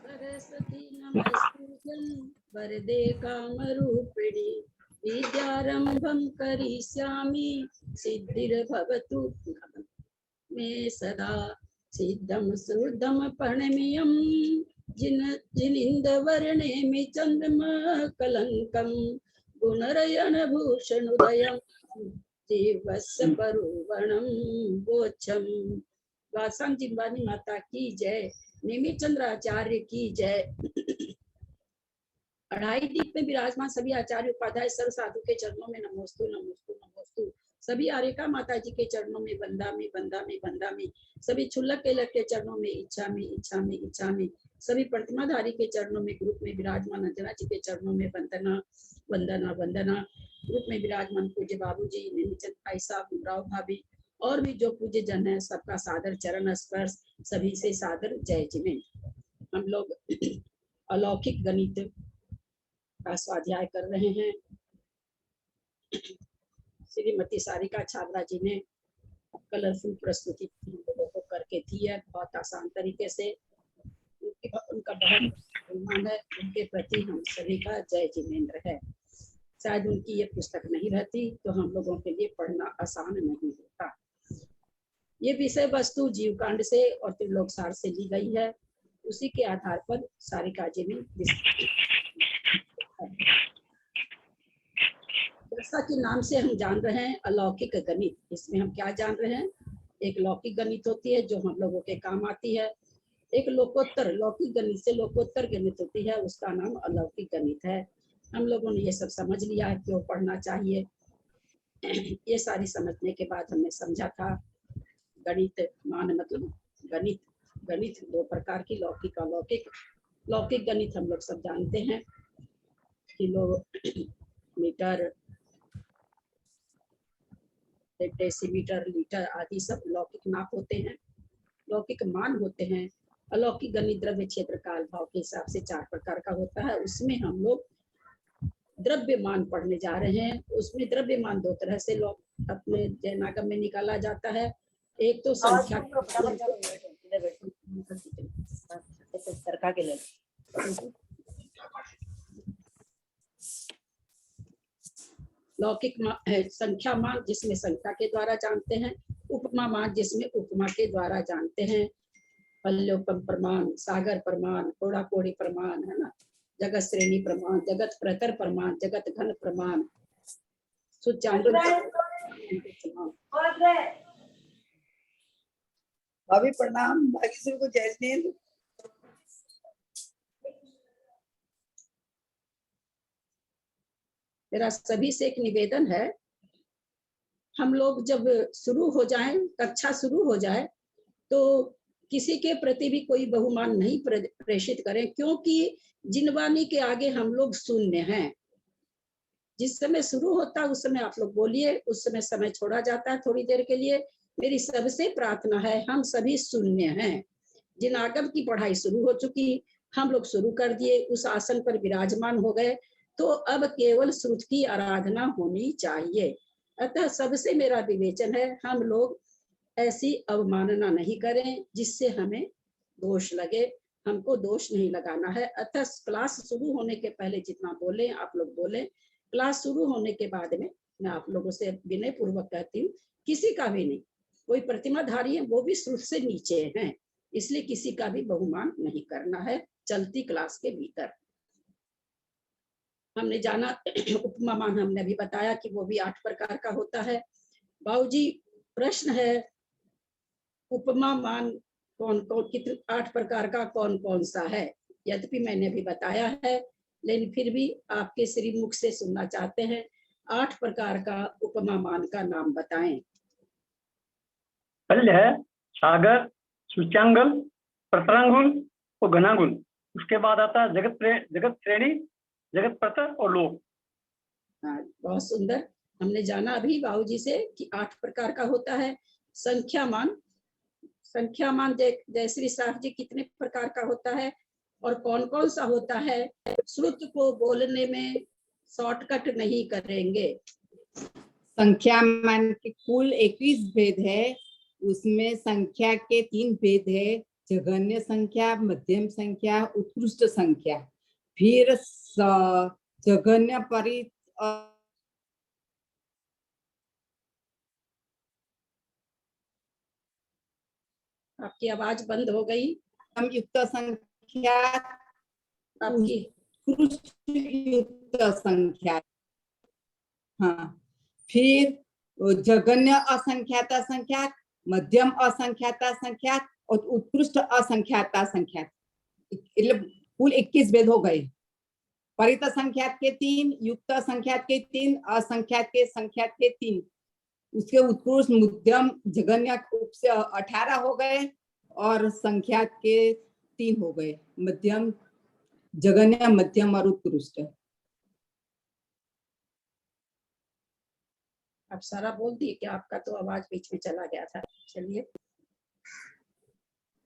सरस्वती नमस्तुभ्यं वरदे कामरूपिणि विद्यारंभं करिष्यामि सिद्धिर्भवतु मे सदा सिद्धं सुद्धं प्रणम्यं जिनिन्दवर्णेमि चन्द्रमा कलङ्कं गुणरयनभूषणोदयं जीवस्य परुवणं गोच्छं। वासं जिम्बानी माता की जय, नेमिचंद्र आचार्य की जय। अढ़ाई दीप में विराजमान सभी आचार्य उपाध्याय सर्व साधु के चरणों में नमोस्तु नमोस्तु नमोस्तु। सभी आर्यका माता जी के चरणों में बंदा में बंदा में बंदा में। सभी क्षुल्लक केलक के चरणों में इच्छा में इच्छा में इच्छा में। सभी प्रतिमाधारी के चरणों में ग्रुप में विराजमान अंजना जी के चरणों में वंदना वंदना वंदना। ग्रुप में विराजमान पूज्य बाबू जी, नेमिचंद भाई साहब, राव भाभी और भी जो पूज्य जन है, सबका सादर चरण स्पर्श, सभी से सादर जय जिनेन्द्र। हम लोग अलौकिक गणित का स्वाध्याय कर रहे हैं। श्रीमती सारिका छाबड़ा जी ने कलरफुल प्रस्तुति हम लोगों को करके दी है, बहुत आसान तरीके से। उनका बहुत सम्मान है, उनके प्रति हम सभी का जय जिनेन्द्र है। शायद उनकी ये पुस्तक नहीं रहती तो हम लोगों के लिए पढ़ना आसान नहीं होता। ये विषय वस्तु जीवकांड से और त्रिलोकसार से ली गई है, उसी के आधार पर सारिका जी ने जैसा कि नाम से हम जान रहे हैं अलौकिक गणित। इसमें हम क्या जान रहे हैं? एक लौकिक गणित होती है जो हम लोगों के काम आती है, एक लोकोत्तर लौकिक गणित से लोकोत्तर गणित होती है, उसका नाम अलौकिक गणित है। हम लोगों ने ये सब समझ लिया है, क्यों पढ़ना चाहिए। ये सारी समझने के बाद हमने समझा था गणित मान मतलब गणित। गणित दो प्रकार की, लौकिक अलौकिक। लौकिक गणित हम लोग सब जानते हैं, किलोमीटर, डेसीमीटर, लीटर आदि सब लौकिक नाप होते हैं, लौकिक मान होते हैं। अलौकिक गणित द्रव्य क्षेत्र काल भाव के हिसाब से 4 प्रकार का होता है। उसमें हम लोग द्रव्यमान पढ़ने जा रहे हैं। उसमें द्रव्यमान 2 तरह से अपने जैनागम में निकाला जाता है। एक तो संख्या लौकिक संख्या मान जिसमें संख्या के द्वारा जानते हैं, उपमा मान जिसमें उपमा के द्वारा जानते हैं, पल्योपम प्रमाण, सागर प्रमाण, कोड़ा कोड़ी प्रमाण, है ना, जगत श्रेणी प्रमाण, जगत प्रतर प्रमाण, जगत घन प्रमाण, भाभी प्रणाम, भाग्यश्री को जय जिनेन्द्र। मेरा सभी से एक निवेदन है, हम लोग जब शुरू हो जाएं, कक्षा शुरू हो जाए तो किसी के प्रति भी कोई बहुमान नहीं प्रेषित करें, क्योंकि जिनवानी के आगे हम लोग शून्य हैं। जिस समय शुरू होता है उस समय आप लोग बोलिए, उस समय छोड़ा जाता है थोड़ी देर के लिए। मेरी सबसे प्रार्थना है, हम सभी शून्य हैं। जिन आगम की पढ़ाई शुरू हो चुकी, हम लोग शुरू कर दिए, उस आसन पर विराजमान हो गए, तो अब केवल श्रुति की आराधना होनी चाहिए। अतः सबसे मेरा विवेचन है, हम लोग ऐसी अवमानना नहीं करें जिससे हमें दोष लगे। हमको दोष नहीं लगाना है। अतः क्लास शुरू होने के पहले जितना बोले आप लोग बोले, क्लास शुरू होने के बाद में मैं आप लोगों से विनय पूर्वक कहती हूँ, किसी का भी नहीं, कोई प्रतिमाधारी है वो भी श्रुति से नीचे हैं, इसलिए किसी का भी बहुमान नहीं करना है चलती क्लास के भीतर। हमने जाना उपमा मान हमने भी बताया कि वो भी 8 प्रकार का होता है। बाबूजी प्रश्न है, उपमा मान कौन कौन कितने 8 प्रकार का कौन कौन सा है? यद्यपि मैंने भी बताया है, लेकिन फिर भी आपके श्रीमुख से सुनना चाहते हैं, 8 प्रकार का उपमा मान का नाम बताएं। पहले है सागर, सूच्यांगल, प्रतरांगुल और घनांगुल। उसके बाद आता है जगत श्रेणी, जगत प्रतर और लोक। हाँ, बहुत सुंदर। हमने जाना अभी बाबूजी से कि 8 प्रकार का होता है। संख्या मान जयश्री साहब जी कितने प्रकार का होता है और कौन कौन सा होता है? श्रुत को बोलने में शॉर्टकट नहीं करेंगे। संख्या मान के कुल 21 भेद है, उसमें संख्या के 3 भेद है, जघन्य संख्या, मध्यम संख्या, उत्कृष्ट संख्या। फिर जघन्य परि आपकी आवाज बंद हो गई। युक्त संख्या, आपकी उत्कृष्ट युक्त संख्या। हाँ, फिर जघन्य असंख्याता संख्या, मध्यम असंख्याता संख्या और उत्कृष्ट असंख्याता संख्या। कुल 21 भेद हो गए। परित संख्यात के 3, युक्त संख्यात के 3, असंख्यात के 3, उसके उत्कृष्ट मध्यम जघन्य से 18 हो गए और संख्यात के 3 हो गए, मध्यम जघन्य मध्यम और उत्कृष्ट। आप सारा बोल दिए क्या? आपका तो आवाज बीच में चला गया था। चलिए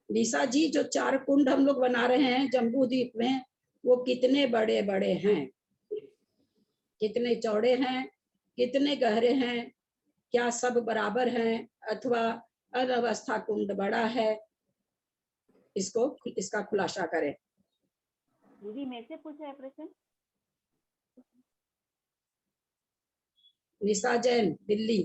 निशा जी, जो 4 कुंड हम लोग बना रहे हैं जम्बू द्वीप में, वो कितने बड़े बड़े हैं, कितने चौड़े हैं, कितने गहरे हैं, क्या सब बराबर हैं अथवा अनवस्था कुंड बड़ा है? इसका खुलासा करें। दीदी मेरे से पूछा है प्रश्न। निशा जैन, दिल्ली।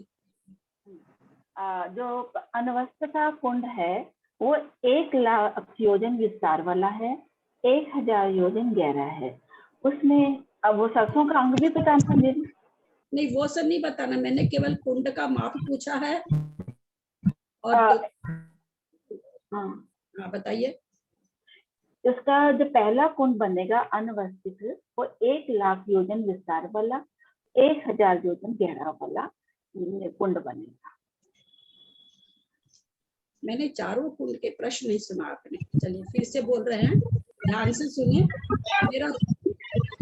जो अनवस्था कुंड है वो 1 लाख योजन विस्तार वाला है, 1000 योजन गहरा है। उसमें अब वो सरसों का अंग भी बताना दीदी? नहीं, वो सब नहीं बताना, मैंने केवल कुंड का माप पूछा है। और हाँ बताइए। उसका जो पहला कुंड बनेगा अनवस्थित, वो 1 लाख योजन विस्तार वाला, 1000 योजन गहरा वाला कुंड बनेगा। मैंने चारों कुंड के प्रश्न नहीं सुना आपने। चलिए फिर से बोल रहे हैं, ध्यान से सुनिए, मेरा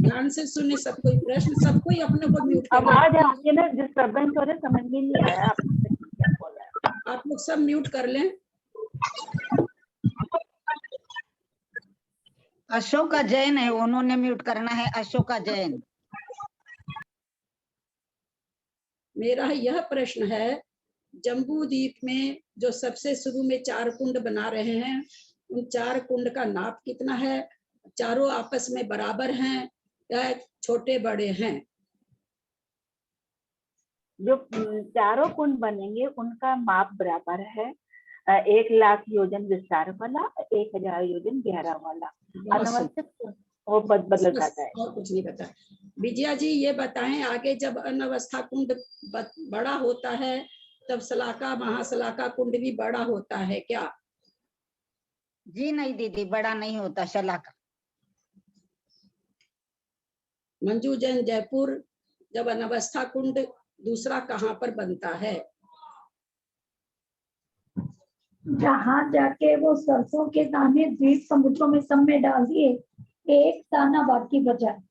ध्यान से सुनिए। सब कोई प्रश्न, सब कोई अपने को म्यूट कर लें। आवाज आगे ना डिस्टर्बेंस हो रहा है, समझ में नहीं आया आप क्या बोल रहे हैं। आप लोग सब म्यूट कर लें। अशोका जैन है, उन्होंने म्यूट करना है। अशोका जैन। मेरा यह प्रश्न है, जम्बू द्वीप में जो सबसे शुरू में 4 कुंड बना रहे हैं, उन 4 कुंड का नाप कितना है? चारों आपस में बराबर हैं या छोटे बड़े हैं? जो चारों कुंड बनेंगे उनका माप बराबर है, 1 लाख योजन विस्तार वाला, 1000 योजन गहरा वाला। अनवस्थित वो बदल जाता है। और कुछ नहीं बता। विजया जी ये बताएं, आगे जब अनवस्था कुंड बड़ा होता है तब शलाका महाशलाका कुंड भी बड़ा होता है क्या? जी नहीं दीदी, बड़ा नहीं होता शलाका। मंजू जैन, जयपुर, जब अनवस्था कुंड दूसरा कहाँ पर बनता है? जहाँ जाके वो सरसों के दाने द्वीप समुद्रों में सब में डाल दिए, एक दाना बाकी बचा,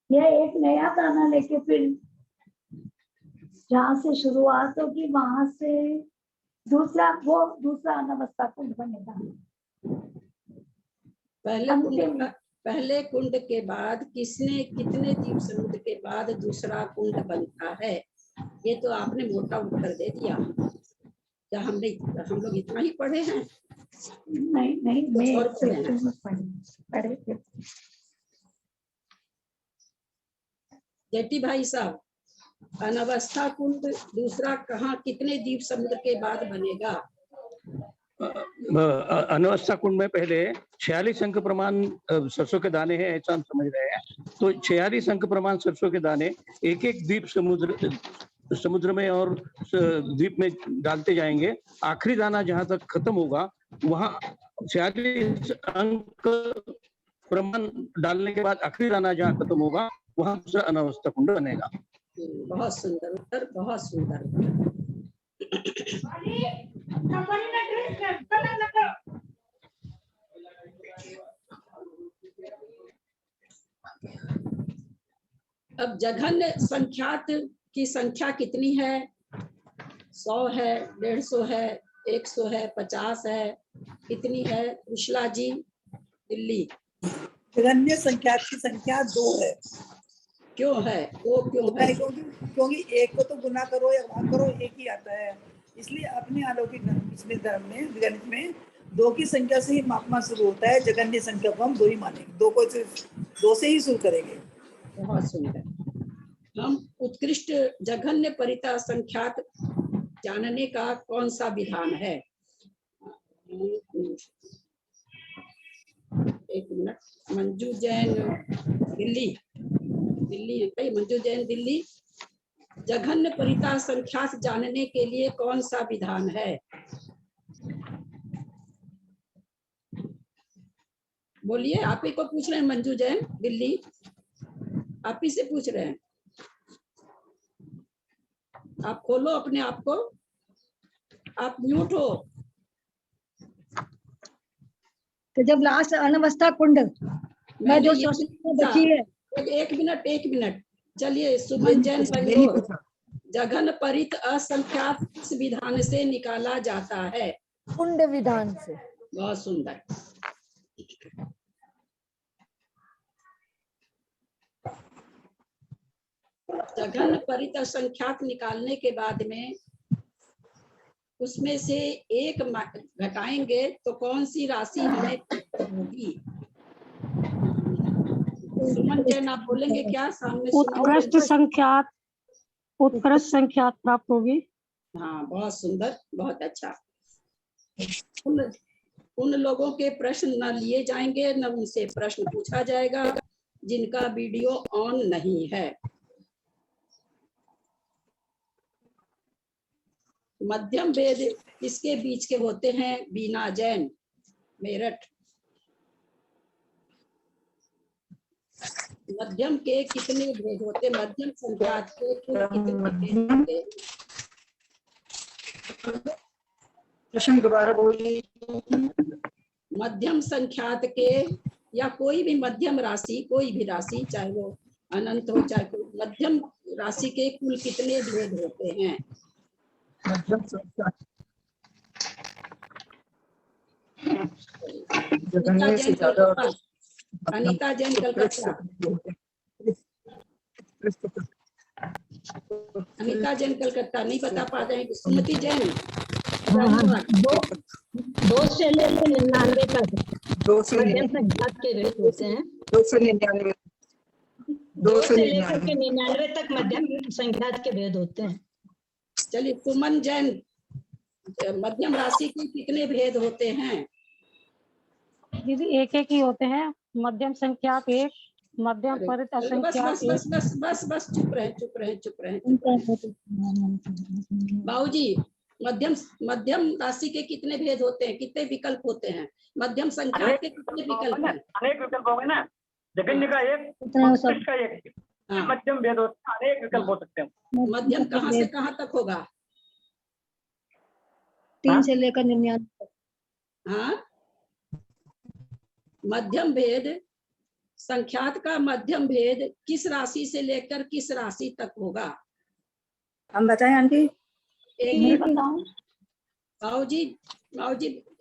यह एक नया दाना लेके फिर जहाँ से शुरुआत होगी वहां से दूसरा अनवस्था कुंड बनेगा। पहले कुंड के बाद कितने द्वीप समुद्र के बाद दूसरा कुंड बनता है? ये तो आपने मोटा उत्तर दे दिया। क्या हम लोग इतना ही पढ़े हैं? नहीं मैं और पढ़े। जेटी भाई साहब, अनवस्था कुंड दूसरा कहाँ कितने द्वीप समुद्र के बाद बनेगा? अनवस्था कुंड में पहले 46 अंक प्रमाण सरसों के दाने हैं, ऐसा हम समझ रहे हैं। तो 46 अंक प्रमाण सरसों के दाने एक एक द्वीप समुद्र में और द्वीप में डालते जाएंगे। आखिरी दाना जहां तक खत्म होगा वहां 46 अंक प्रमाण डालने के बाद आखिरी दाना जहां खत्म होगा वहां दूसरा अनवस्था कुंड बनेगा। बहुत सुंदर उत्तर, बहुत सुंदर उत्तर। अब जघन्य संख्यात की संख्या कितनी है? 100 है, 150 है, 100 है, 50 है, कितनी है? उशला जी, दिल्ली। जघन्य संख्यात की संख्या 2 है। क्यों है, वो क्यों है? क्योंकि एक को तो गुना करो या भाग करो एक ही आता है, इसलिए अपने अलौकिक पिछले धर्म में गणित में 2 की संख्या से ही मापना शुरू होता है। जगन्य संख्या को हम 2 ही मानेंगे, 2 से ही शुरू करेंगे। बहुत सुंदर। हम उत्कृष्ट जघन्य परिता संख्यात जानने का कौन सा विधान है? एक मिनट। मंजू जैन दिल्ली, मंजू जैन दिल्ली, जघन्य परिता संख्यात जानने के लिए कौन सा विधान है? बोलिए, आप ही को पूछ रहे हैं मंजू जैन दिल्ली, आप ही से पूछ रहे हैं। आप खोलो अपने आप को, आप म्यूट हो। तो जब लास्ट अनवस्था कुंड में जो बची है। एक मिनट चलिए। सुमन जैन बेंगलोर, जघन परित असंख्यात विधान से निकाला जाता है। कुंड विधान से। बहुत सुंदर। जघन परित असंख्यात निकालने के बाद में उसमें से एक घटाएंगे तो कौन सी राशि हमें होगी? सुमन जैन आप बोलेंगे क्या? सामने उत्कृष्ट संख्यात प्राप्त होगी। हाँ, बहुत सुंदर, बहुत अच्छा। उन लोगों के प्रश्न न लिए जाएंगे, न उनसे प्रश्न पूछा जाएगा जिनका वीडियो ऑन नहीं है। मध्यम भेद किसके बीच के होते हैं? बीना जैन, मेरठ। मध्यम के कितने भेद होते? मध्यम संख्यात के कुल कितने भेद होते? प्रश्न दोबारा बोलिए। मध्यम संख्यात के या कोई भी मध्यम राशि, कोई भी राशि, चाहे वो अनंत हो चाहे कोई, मध्यम राशि के कुल कितने भेद होते हैं? मध्यम संख्या अनीता जैन कलकत्ता, अनीता जैन कलकत्ता नहीं बता पा रहे हैं। सुमति जैन 2 से लेकर 99 तक 2 से मध्यम संख्यात के भेद होते हैं। 2 से 99 2 से लेकर के 99 तक मध्यम संख्यात के भेद होते हैं। चलिए, सुमन जैन, मध्यम राशि के कितने भेद होते हैं? दीदी एक ही होते हैं। मध्यम संख्यात 1, मध्यम परित असंख्यात 1। बस चुप रहे। बाबूजी, मध्यम राशि के कितने भेद होते हैं? कितने विकल्प होते हैं? मध्यम संख्या के कितने विकल्प हैं? अनेक विकल्प होंगे ना। जगन्य का 1, उत्कृष्ट का 1, मध्यम भेद होते हैं, अनेक विकल्प हो सकते हैं। मध्यम कहाँ से कहाँ तक होगा? 3 से लेकर 99 तक। हाँ, मध्यम भेद, संख्यात का मध्यम भेद किस राशि से लेकर किस राशि तक होगा? हम बताएं आंटी। एक बाबूजी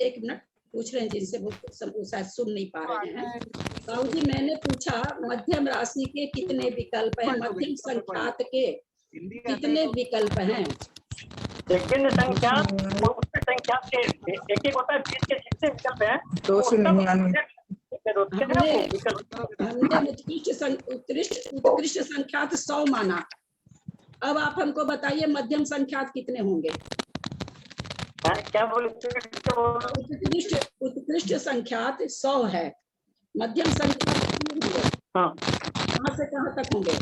एक मिनट पूछ रहे हैं जिनसे वो शायद सुन नहीं पा रहे हैं। बाबूजी, मैंने पूछा मध्यम राशि के कितने विकल्प हैं? मध्यम संख्यात के कितने विकल्प हैं? जगन्य संख्या और उत्कृष्ट संख्या के एक होता है, बीच के जितने विकल्प हैं 2 से 99 हमने उत्कृष्ट संख्यात 100 माना। अब आप हमको बताइए मध्यम संख्यात कितने होंगे? क्या बोले? उत्कृष्ट संख्यात 100 है, मध्यम संख्यात कितने होंगे? कहाँ से कहाँ तक होंगे?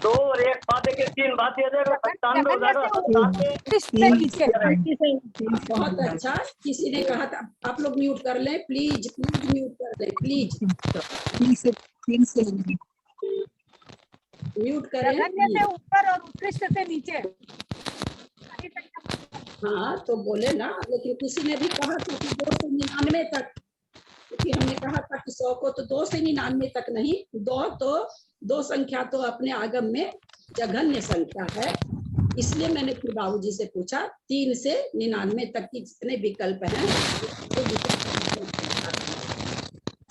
2 और 1 बात है कि 3 बात दिया जाएगा, 97 हो जाएगा। बहुत अच्छा। किसी ने कहा था, आप लोग म्यूट कर लें प्लीज, म्यूट कर लें प्लीज, म्यूट करें। ऊपर और उत्कृष्ट से नीचे। हाँ तो बोले ना, लेकिन किसी ने भी कहा था कि 2 से 99 तक, क्योंकि हमने कहा था कि 100 को तो 2 से 99 तक नहीं, 2 संख्या तो अपने आगम में जघन्य संख्या है, इसलिए मैंने फिर बाबूजी से पूछा 3 से 99 तक की जितने विकल्प हैं।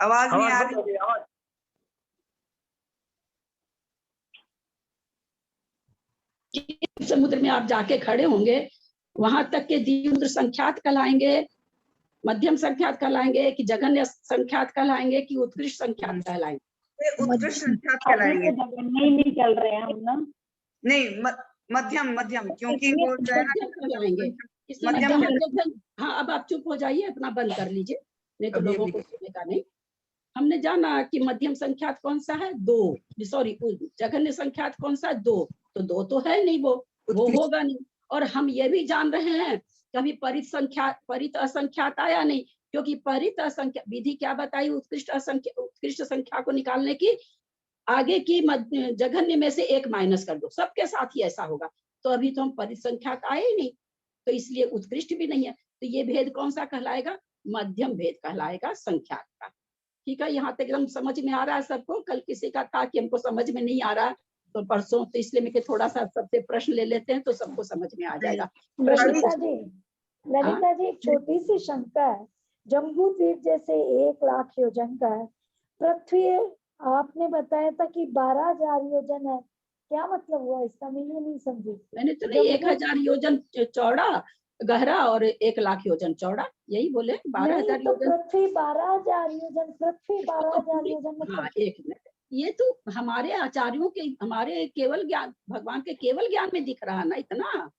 आवाज नहीं आ आवाज रही। बंद हो गई, आवाज। समुद्र में आप जाके खड़े होंगे, वहां तक के द्वीप संख्यात कहलाएंगे, मध्यम संख्यात कहलाएंगे, कि जघन्य संख्यात कहलाएंगे, कि उत्कृष्ट संख्यात कहलाएंगे? ये उत्कृष्ट संख्यात अभी कहलाएंगे। तो जगन्य ही नहीं चल रहे हैं हम ना। नहीं, मध्यम मध्यम, क्योंकि वो जो है ना मध्यम कहलाएंगे, इसलिए मध्यम जहाँ कहलाएंगे। जगह। हाँ, अब आप चुप हो जाइए, अपना बंद कर लीजिए, नहीं तो अभी लोगों अभी को सुनने का नहीं। हमने जाना कि मध्यम संख्यात कौन सा है, 2, सॉरी जघन्य संख्यात कौन सा, 2, तो 2 तो है नहीं, वो उत्कृष्ट होगा नहीं। और हम ये भी जान रहे हैं कभी परित असंख्यात आया नहीं, क्योंकि परित असंख्या विधि क्या बताई, उत्कृष्ट संख्या को निकालने की, आगे की जघन्य में से 1 माइनस कर दो, सबके साथ ही ऐसा होगा। तो अभी तो हम परिसंख्यात आए ही नहीं, तो इसलिए उत्कृष्ट भी नहीं है। तो ये भेद कौन सा कहलाएगा, मध्यम भेद कहलाएगा संख्यात का। ठीक है, यहाँ तक एकदम समझ में आ रहा है सबको? कल किसी का था कि हमको समझ में नहीं आ रहा, तो परसों, तो इसलिए मैं थोड़ा सा सबसे प्रश्न ले लेते हैं तो सबको समझ में आ जाएगा। प्रश्न ललिता जी, ललिता जी, एक छोटी सी शंका है। जम्बू द्वीप जैसे 1 लाख योजन का है, पृथ्वी आपने बताया था कि 12,000 योजन है, क्या मतलब हुआ इसका? मैं ये नहीं समझी। मैंने तो नहीं, 1000 योजन चौड़ा गहरा और 1 लाख योजन चौड़ा, यही बोले, 12,000 नहीं, तो योजन। पृथ्वी 12,000 योजन, पृथ्वी 12,000 योजन हाँ, मतलब। एक मिनट, ये तो हमारे आचार्यों के, हमारे केवल ज्ञान, भगवान के केवल ज्ञान में दिख रहा ना इतना,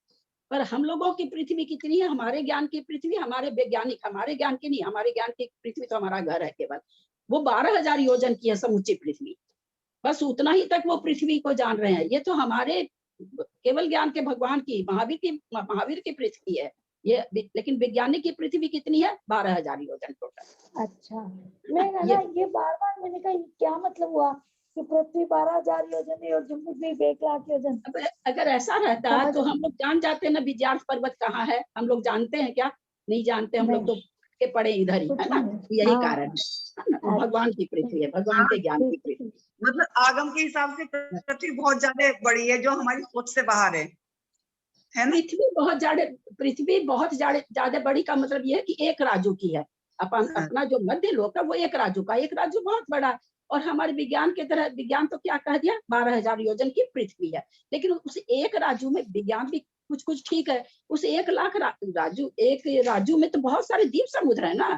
पर हम लोगों की पृथ्वी कितनी है, हमारे ज्ञान की पृथ्वी, हमारे वैज्ञानिक, हमारे ज्ञान की नहीं, हमारे ज्ञान की पृथ्वी तो हमारा घर है केवल, वो 12,000 योजन की है समूची पृथ्वी, बस उतना ही तक वो पृथ्वी को जान रहे हैं। ये तो हमारे केवल ज्ञान के भगवान की, महावीर की पृथ्वी है ये, लेकिन वैज्ञानिक की पृथ्वी कितनी है, 12,000 योजन टोटल। अच्छा, नहीं ना, ये बार बार मैंने कहा क्या मतलब हुआ कि पृथ्वी 12,000 योजन है और जम्बू द्वीप 1 लाख योजन? अगर ऐसा रहता है तो हम लोग जान जाते हैं ना विद्यार्थ पर्वत कहाँ है, हम लोग जानते हैं क्या? नहीं जानते, हम लोग तो के पड़े इधर ही है ना, यही कारण है ना, भगवान की पृथ्वी है, भगवान के ज्ञान की पृथ्वी। मतलब आगम के हिसाब से पृथ्वी बहुत ज्यादा बड़ी है, जो हमारी सोच से बाहर है ना? पृथ्वी बहुत ज्यादा बड़ी का मतलब ये है कि 1 राजू की है। अपना जो मध्य लोक है वो 1 राजू का, 1 राजू बहुत बड़ा है। और हमारे विज्ञान के तरह, विज्ञान तो क्या कह दिया, 12,000 योजन की पृथ्वी है, लेकिन उस 1 राजू में विज्ञान भी कुछ कुछ ठीक है, उस 1 लाख राजू, 1 राजू में तो बहुत सारे द्वीप समुद्र है ना।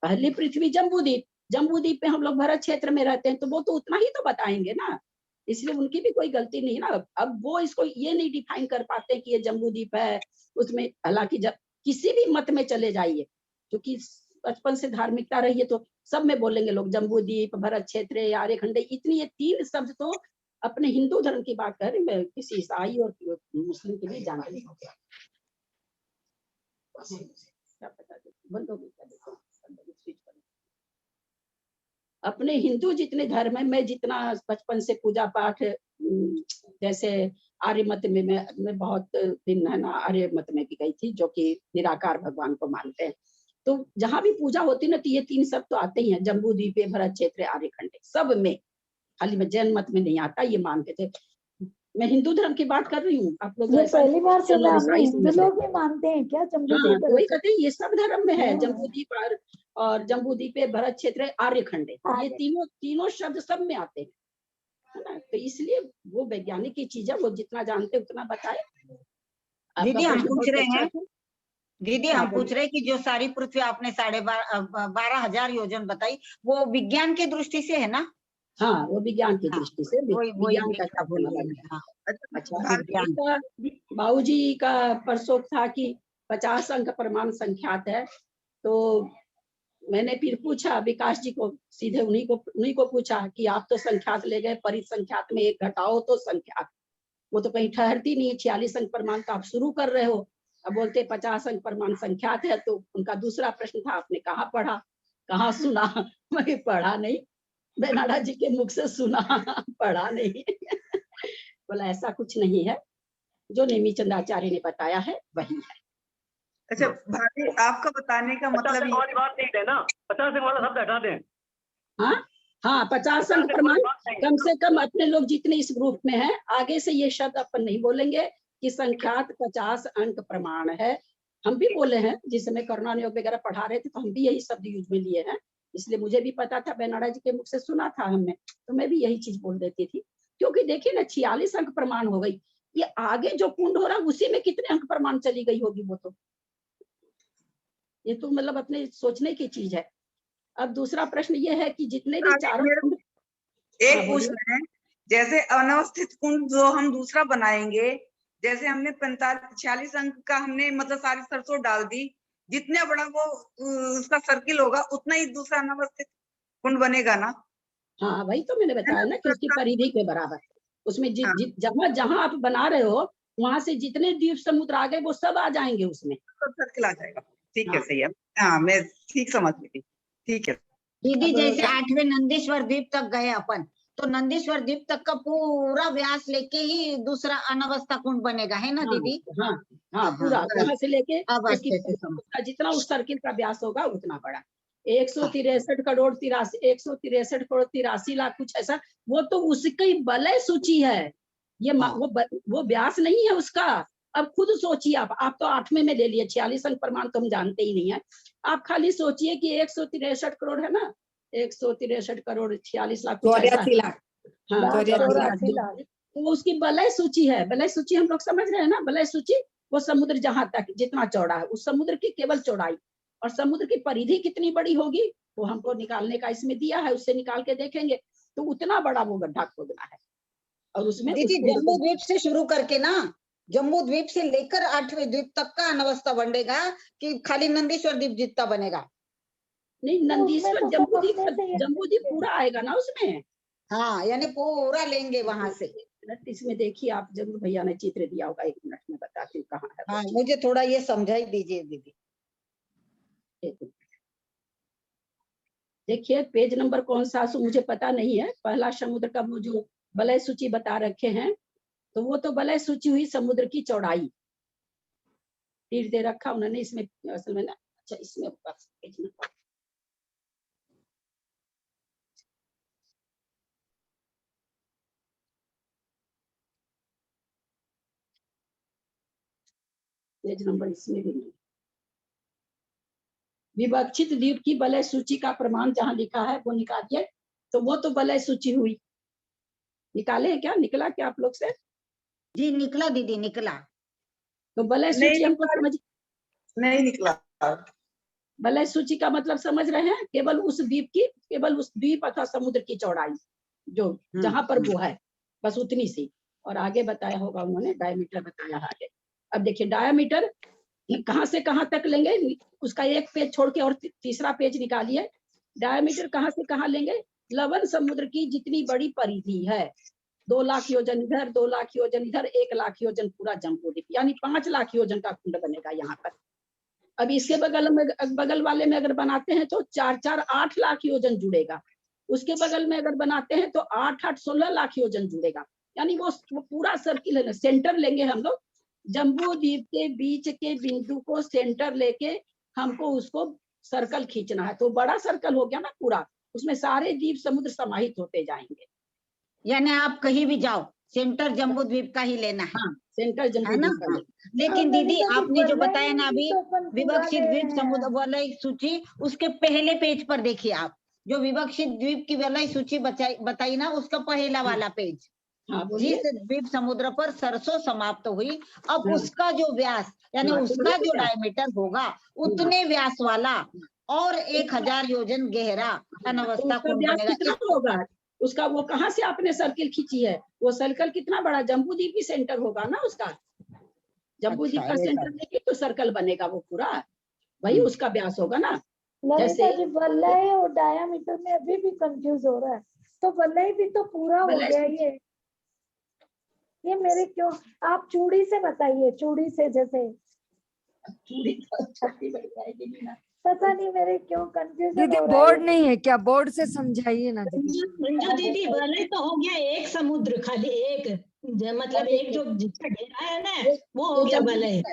पहली पृथ्वी जम्बू द्वीप पे हम लोग भरत क्षेत्र में रहते हैं, तो वो तो उतना ही तो बताएंगे ना, इसलिए उनकी भी कोई गलती नहीं ना। अब वो इसको ये नहीं डिफाइन कर पाते कि ये जम्बू द्वीप है उसमें, हालांकि जब किसी भी मत में चले जाइए, क्योंकि बचपन से धार्मिकता रही है, तो सब में बोलेंगे लोग जम्बू द्वीप, भरत क्षेत्र, आर्यखंड, इतनी ये 3 शब्द तो अपने हिंदू धर्म की बात कर रही, मैं किसी ईसाई और मुस्लिम के लिए जानती नहीं। अपने हिंदू जितने धर्म है, मैं जितना बचपन से पूजा पाठ, जैसे आर्य मत में मैं बहुत दिन है ना आर्य मत में भी गई थी, जो कि निराकार भगवान को मानते हैं। तो जहां भी पूजा होती ना, तो ये 3 शब्द तो आते ही हैं, जम्बू द्वीप, भरत क्षेत्र, आर्यखंड, सब में। खाली मैं जैन मत में नहीं आता, ये मानते थे। मैं हिंदू धर्म की बात कर रही हूँ, आप लोग ये पहली बार सुना, हमने ईसाई हिंदू लोग भी मानते हैं क्या जम्बू हाँ, द्वीप? वही कहते हैं, ये सब धर्म में है, जम्बू द्वीप और जम्बू द्वीप, भरत क्षेत्र, आर्यखंड, ये तीनों शब्द सब में आते हैं, है ना। तो इसलिए वो वैज्ञानिक की चीज है, वो जितना जानते उतना बताए। दीदी हम पूछ रहे हैं, दीदी हम हाँ, पूछ रहे हैं कि जो सारी पृथ्वी आपने 12,500 योजन बताई, वो विज्ञान की दृष्टि से है ना? हाँ, वो विज्ञान की दृष्टि से, विज्ञान का भूल अलग गई। हाँ, अच्छा, बाबूजी का परसों था कि 50 अंक प्रमाण संख्यात है, तो मैंने फिर पूछा विकास जी को, सीधे उन्हीं को पूछा कि आप तो संख्यात ले गए, परिसंख्यात में 1 घटाओ तो संख्यात, वो तो कहीं ठहरती नहीं है। 46 अंक प्रमाण तो आप शुरू कर रहे हो, अब बोलते 50 अंक प्रमाण संख्यात है। तो उनका दूसरा प्रश्न था, आपने कहाँ पढ़ा, कहाँ सुना? मैं पढ़ा नहीं, बेनाडा जी के मुख से सुना, पढ़ा नहीं। बोला ऐसा कुछ नहीं है, जो नेमी चंद्राचार्य ने बताया है वही है। अच्छा भाभी, आपका बताने का मतलब ये वाली बात नहीं है ना, 50 अंक वाला शब्द हटा दें। हाँ, 50 अंक प्रमाण, कम से कम अपने लोग जितने इस ग्रुप में हैं, आगे से ये शब्द अपन नहीं बोलेंगे कि संख्यात 50 अंक प्रमाण है। हम भी बोले हैं, जिस समय करुणा नियोग वगैरह पढ़ा रहे थे, तो हम भी यही शब्द यूज में लिए हैं, इसलिए मुझे भी पता था, बेनाडा जी के मुख से सुना था हमने, तो मैं भी यही चीज बोल देती थी। क्योंकि देखिए ना 46 अंक प्रमाण हो गई, ये आगे जो कुंड हो रहा है उसी में कितने अंक प्रमाण चली गई होगी वो तो, ये तो मतलब अपने सोचने की चीज है। अब दूसरा प्रश्न ये है कि जितने भी चारों कुंड, हाँ, एक बोलिए। प्रश्न है, जैसे अनवस्थित कुंड जो हम दूसरा बनाएंगे, जैसे हमने 46 अंक का हमने मतलब सारी सरसों डाल दी, जितना बड़ा वो उसका सर्किल होगा उतना ही दूसरा अनवस्थित कुंड बनेगा ना? हाँ वही तो मैंने बताया ना कि उसकी परिधि के बराबर, उसमें हाँ। जहाँ जहाँ आप बना रहे हो वहां से जितने द्वीप समुद्र आ गए वो सब आ जाएंगे उसमें, तो सर्किल आ जाएगा। ठीक है, हाँ। सही है। हाँ, मैं ठीक समझ गई। ठीक है दीदी अब जैसे 8वें नंदीश्वर द्वीप तक गए अपन, तो नंदीश्वर द्वीप तक का पूरा व्यास लेके ही दूसरा अनवस्था कुंड बनेगा, है ना हाँ दीदी? हाँ हाँ, पूरा बराबर। वहां से लेके अब उसकी अच्छे से समझ। उसका जितना उस सर्किल का व्यास होगा उतना बड़ा। 163 करोड़ 83 लाख कुछ ऐसा, वो तो उसकी वलय सूची है, ये वो व्यास नहीं है उसका। अब खुद सोचिए आप तो 8वें में ले लिए, 46 अंक प्रमाण तो हम जानते ही नहीं है। आप खाली सोचिए कि 163 करोड़ है ना, 163 करोड़ 46 लाख कुछ ऐसा, 84 लाख। हाँ 84 लाख। तो उसकी वलय सूची है। वलय सूची हम लोग समझ रहे हैं ना, वलय सूची वो समुद्र जहां तक जितना चौड़ा है उस समुद्र की केवल चौड़ाई, और समुद्र की परिधि कितनी बड़ी होगी वो हमको निकालने का इसमें दिया है, उससे निकाल के देखेंगे तो उतना बड़ा वो गड्ढा खोदना है। और उसमें दीदी उस जम्बू द्वीप से शुरू करके ना, जम्बू द्वीप से लेकर 8वें द्वीप तक का अनवस्था बनेगा कि खाली नंदीश्वर द्वीप जितना बनेगा? नहीं, नंदीश्वर तो जम्बूद्वीप पूरा आएगा ना उसमें। हाँ, यानी पूरा लेंगे वहां से। इसमें देखिए आप, जरूर भैया ने चित्र दिया होगा, 1 मिनट में बताती हूँ कहाँ है। हाँ, मुझे थोड़ा ये समझाई दीजिए दीदी। देखिए पेज नंबर कौन सा सो मुझे पता नहीं है। पहला समुद्र का वो जो वलय सूची बता रखे हैं, तो वो तो वलय सूची हुई समुद्र की चौड़ाई, तीर दे रखा उन्होंने इसमें असल में ना। अच्छा इसमें पेज नंबर, पेज नंबर इसमें भी नहीं। विवक्षित द्वीप की वलय सूची का प्रमाण जहां लिखा है वो निकालिए, तो वो तो वलय सूची हुई। निकाले हैं क्या, निकला क्या आप लोग से? जी निकला दीदी, निकला। तो वलय सूची हमको समझ, नहीं निकला। वलय सूची का मतलब समझ रहे हैं, केवल उस द्वीप की, केवल उस द्वीप अथवा समुद्र की चौड़ाई जो जहां पर वो है, बस उतनी सी। और आगे बताया होगा उन्होंने, डायमीटर बताया है आगे। अब देखिए डायमीटर कहाँ से कहाँ तक लेंगे, उसका एक पेज छोड़ के और तीसरा पेज निकालिए। डायमीटर कहाँ से कहाँ लेंगे, लवण समुद्र की जितनी बड़ी परिधि है, 2 लाख योजन इधर, 2 लाख योजन इधर, 1 लाख योजन पूरा जम्बूद्वीप, यानी 5 लाख योजन का कुंड बनेगा यहाँ पर। अब इसके बगल वाले में अगर बनाते हैं तो 4-4-8 लाख योजन जुड़ेगा। उसके बगल में अगर बनाते हैं तो 8-8-16 लाख योजन जुड़ेगा। यानी वो पूरा सर्किल है ना, सेंटर लेंगे हम लोग, जम्बू द्वीप के बीच के बिंदु को सेंटर लेके हमको उसको सर्कल खींचना है, तो बड़ा सर्कल हो गया ना पूरा, उसमें सारे द्वीप समुद्र समाहित होते जाएंगे। यानी आप कहीं भी जाओ सेंटर जम्बू द्वीप का ही लेना है। हाँ, सेंटर जम्बू द्वीप का लेना। लेकिन दीदी आपने जो बताया ना अभी विवक्षित द्वीप द्वीप समुद्र वलय सूची, उसके पहले पेज पर देखिए आप, जो विवक्षित द्वीप की वलय सूची बताई ना, उसका पहला वाला पेज, जिस द्वीप समुद्र पर सरसों समाप्त हुई, अब उसका जो व्यास यानी उसका जो डायमीटर होगा उतने व्यास वाला और 1000 योजन गहरा अनवस्था कुंड बनेगा। कितना होगा उसका, वो कहाँ से आपने सर्किल खींची है, वो सर्कल कितना बड़ा, जम्बूद्वीप ही सेंटर होगा ना उसका, जम्बूद्वीप का सेंटर लेके तो सर्कल बनेगा वो पूरा, वही उसका व्यास होगा ना। जैसे वलय और डायामीटर में अभी भी कंफ्यूज हो रहा है, तो वलय भी तो पूरा हो गया ये मेरे क्यों, आप चूड़ी से बताइए, चूड़ी से जैसे चूड़ी तो छोटी बड़ी आएगी ना, पता नहीं मेरे क्यों कंफ्यूजन दीदी हो रहा बोर्ड नहीं है क्या, बोर्ड से समझाइए ना दीदी। मंजू दीदी वलय तो हो गया एक समुद्र, खाली एक, मतलब एक जो जिसका घेरा है ना वो हो गया वलय।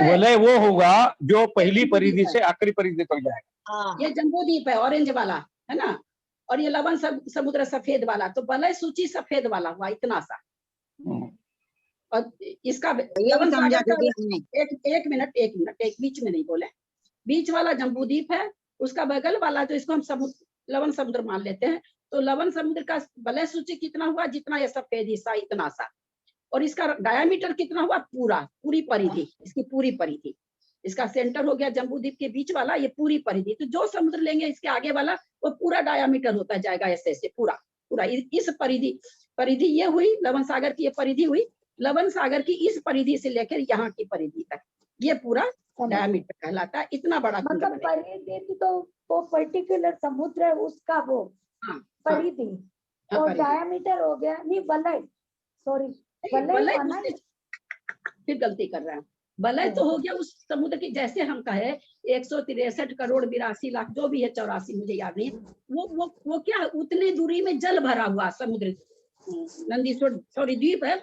वलय वो होगा जो पहली परिधि से आखिरी परिधि तक जाएगा। ये जम्बूद्वीप है ऑरेंज वाला है ना, और ये लवण समुद्र सफेद वाला, तो वलय सूची सफेद वाला हुआ इतना सा। और इसका लवण सागर का एक मिनट बीच में नहीं बोले, बीच वाला जम्बूद्वीप है, उसका बगल वाला जो इसको हम लवण समुद्र मान लेते हैं, तो लवण समुद्र का वलय सूची कितना हुआ, जितना ये सफेद हिस्सा इतना सा, और इसका डायामीटर कितना हुआ, पूरी परिधि, इसकी पूरी परिधि, इसका सेंटर हो गया जम्बूद्वीप के बीच वाला, ये पूरी परिधि। तो जो समुद्र लेंगे इसके आगे वाला वो पूरा डायामीटर होता जाएगा, ऐसे ऐसे पूरा इस परिधि ये हुई लवण सागर की, ये परिधि हुई लवण सागर की इस परिधि से लेकर यहाँ की परिधि तक, ये पूरा डायामीटर कहलाता है। इतना बड़ा कुंड मतलब परिधि तो वो पर्टिकुलर समुद्र है उसका वो परिधि, और डायामीटर हो गया नहीं वलय, सॉरी वलय फिर गलती कर रहा है, वलय तो हो गया उस समुद्र की, जैसे हम कहे 163 करोड़ 82 लाख जो भी है, 84 मुझे याद नहीं, वो क्या उतने दूरी में जल भरा हुआ समुद्र नंदीश्वर सॉरी द्वीप है।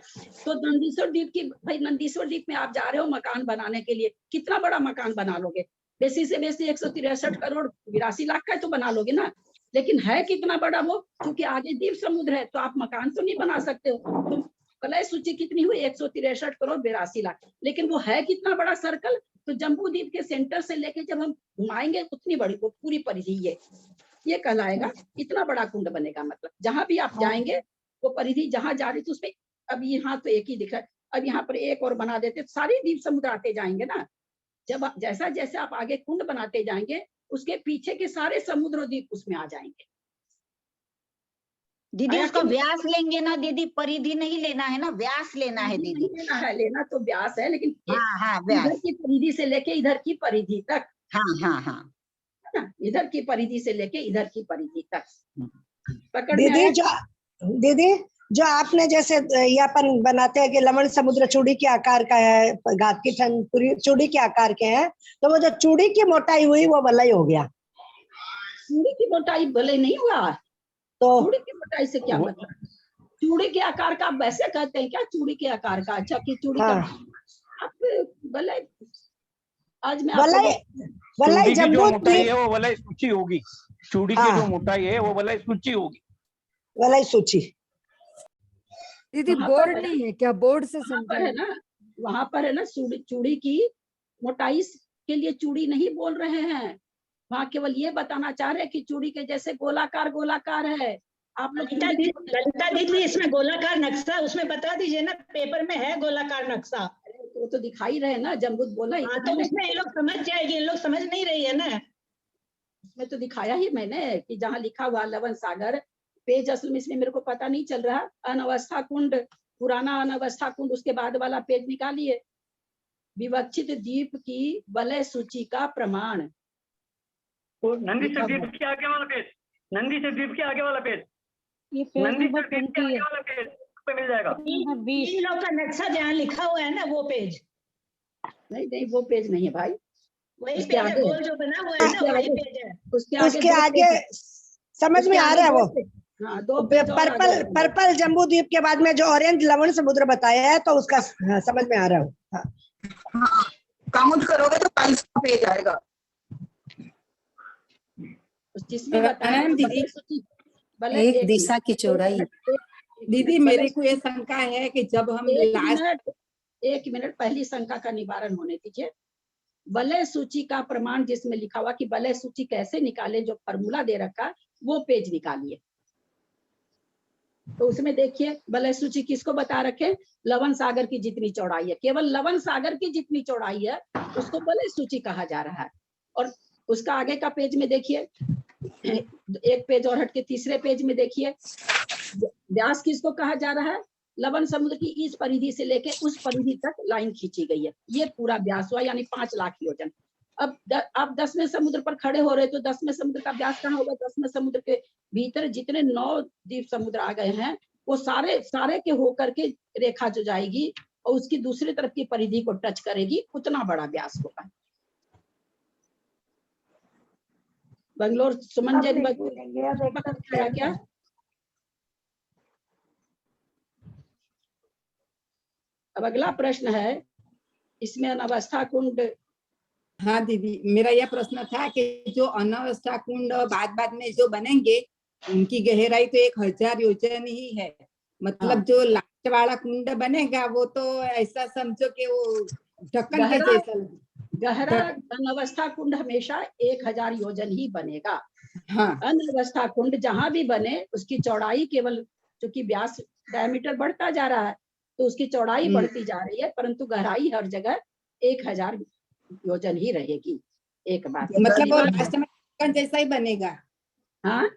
तो नंदीश्वर द्वीप की, भाई नंदीश्वर द्वीप में आप जा रहे हो मकान बनाने के लिए, कितना बड़ा मकान बना लोगे, बेसी से बेसी 163 करोड़ 82 लाख का तो बना लोगे ना, लेकिन है कितना बड़ा वो, क्योंकि आगे द्वीप समुद्र है तो आप मकान तो नहीं बना सकते हो। तो वलय सूची कितनी हुई, 163 करोड़ 82 लाख, लेकिन वो है कितना बड़ा सर्कल, तो जम्बू द्वीप के सेंटर से लेके जब हम घुमाएंगे उतनी बड़ी वो पूरी परिधि ये कहलाएगा, इतना बड़ा कुंड बनेगा। मतलब जहां भी आप जाएंगे वो परिधि जहां जा रही थी उसमें, अब यहाँ तो एक ही दिख रहा है, अब यहाँ पर एक और बना देते, सारे द्वीप समुद्र आते जाएंगे ना, जब जैसा जैसे आप आगे कुंड बनाते जाएंगे उसके पीछे के सारे समुद्र द्वीप उसमें आ जाएंगे। दीदी उसका व्यास लेंगे ना दीदी, परिधि नहीं लेना है ना, व्यास लेना है दीदी। लेना तो व्यास है, लेकिन व्यास इधर की परिधि से लेके इधर की परिधि तक, हाँ इधर की परिधि से लेके इधर की परिधि तक पकड़ दीदी जो आपने जैसे ये अपन बनाते हैं कि लवण समुद्र चूड़ी के आकार का है, घात की पूरी चूड़ी के आकार के हैं, तो वो जो चूड़ी की मोटाई हुई वो वलय हो गया। चूड़ी की मोटाई वलय नहीं हुआ, तो चूड़ी की मोटाई से क्या मतलब, चूड़ी के आकार का आप वैसे कहते हैं क्या, चूड़ी के आकार का, अच्छा की चूड़ी का आप वलय, आज मैं वलय जो मोटाई है वो वलय सूची होगी, चूड़ी की जो मोटाई है वो वलय सूची होगी, वलय सूची। दीदी बोर्ड नहीं है क्या, बोर्ड से समझा है ना, वहां पर है ना चूड़ी की मोटाई के लिए चूड़ी नहीं बोल रहे हैं, वहाँ केवल ये बताना चाह रहे हैं कि चूड़ी के जैसे गोलाकार है। आप लोग ललिता दीदी इसमें गोलाकार नक्शा उसमें बता दीजिए ना, पेपर में है गोलाकार नक्शा, तो दिखाई रहे ना, जम्बूद बोला तो उसमें ये लोग समझ जाएंगे, ये लोग समझ नहीं रही है ना, उसमें तो दिखाया ही मैंने कि जहाँ लिखा हुआ लवण सागर, पेज असल में इसमें मेरे को पता नहीं चल रहा, अनवस्था कुंड, पुराना अनवस्था कुंड, उसके बाद वाला पेज निकालिए, विवक्षित द्वीप की वलय सूची का प्रमाण, नंदीश्वर द्वीप के आगे वाला पेज, नंदीश्वर द्वीप के आगे वाला पेज, ये पेज नंबर 20 है, पे मिल जाएगा। इन लोग का नक्शा जहाँ लिखा हुआ है ना वो पेज, नहीं वो पेज नहीं है भाई, वही पेज है, गोल जो बना हुआ है ना वही पेज है, उसके आगे समझ में आ रहा है वो, दो पर्पल जम्बू द्वीप के बाद में जो ऑरेंज लवण समुद्र बताया है तो उसका समझ में आ रहा है। काउंट करोगे तो 22 पेज आएगा, जिसमें बताया दीदी एक दिशा की चौड़ाई। दीदी मेरे को ये शंका है कि जब हम एक मिनट पहली शंका का निवारण होने दीजिए। वलय सूची का प्रमाण जिसमें लिखा हुआ कि वलय सूची कैसे निकाले, जो फॉर्मूला दे रखा वो पेज निकालिए, तो उसमें देखिए वलय सूची किसको बता रखे, लवण सागर की जितनी चौड़ाई है, केवल लवण सागर की जितनी चौड़ाई है उसको वलय सूची कहा जा रहा है। और उसका आगे का पेज में देखिए, एक पेज और हट के तीसरे पेज में देखिए, व्यास किसको कहा जा रहा है, लवण समुद्र की इस परिधि से लेके उस परिधि तक लाइन खींची गई है, ये पूरा व्यास हुआ, यानी 5 लाख योजन। अब आप 10वें समुद्र पर खड़े हो रहे तो 10वें समुद्र का व्यास कहाँ होगा, 10वें समुद्र के भीतर जितने 9 द्वीप समुद्र आ गए हैं वो सारे के होकर के रेखा जो जाएगी और उसकी दूसरी तरफ की परिधि को टच करेगी, उतना बड़ा व्यास होगा। बंगलोर सुमन जैन क्या, अब अगला प्रश्न है इसमें अनवस्था कुंड। हाँ दीदी मेरा यह प्रश्न था कि जो अनवस्था कुंड बाद में जो बनेंगे उनकी गहराई तो 1000 योजन ही है, मतलब जो लास्ट वाला कुंड बनेगा वो तो ऐसा समझो कि वो ढक्कन के जैसा गहरा अनवस्था कुंड हमेशा 1000 योजन ही बनेगा, हाँ अनवस्था कुंड जहां भी बने उसकी चौड़ाई केवल, क्योंकि व्यास डायमीटर बढ़ता जा रहा है तो उसकी चौड़ाई बढ़ती जा रही है, परंतु गहराई हर जगह 1000 योजन ही रहेगी। एक बात मतलब वो लास्ट में ढक्कन जैसा ही बनेगा। हाँ,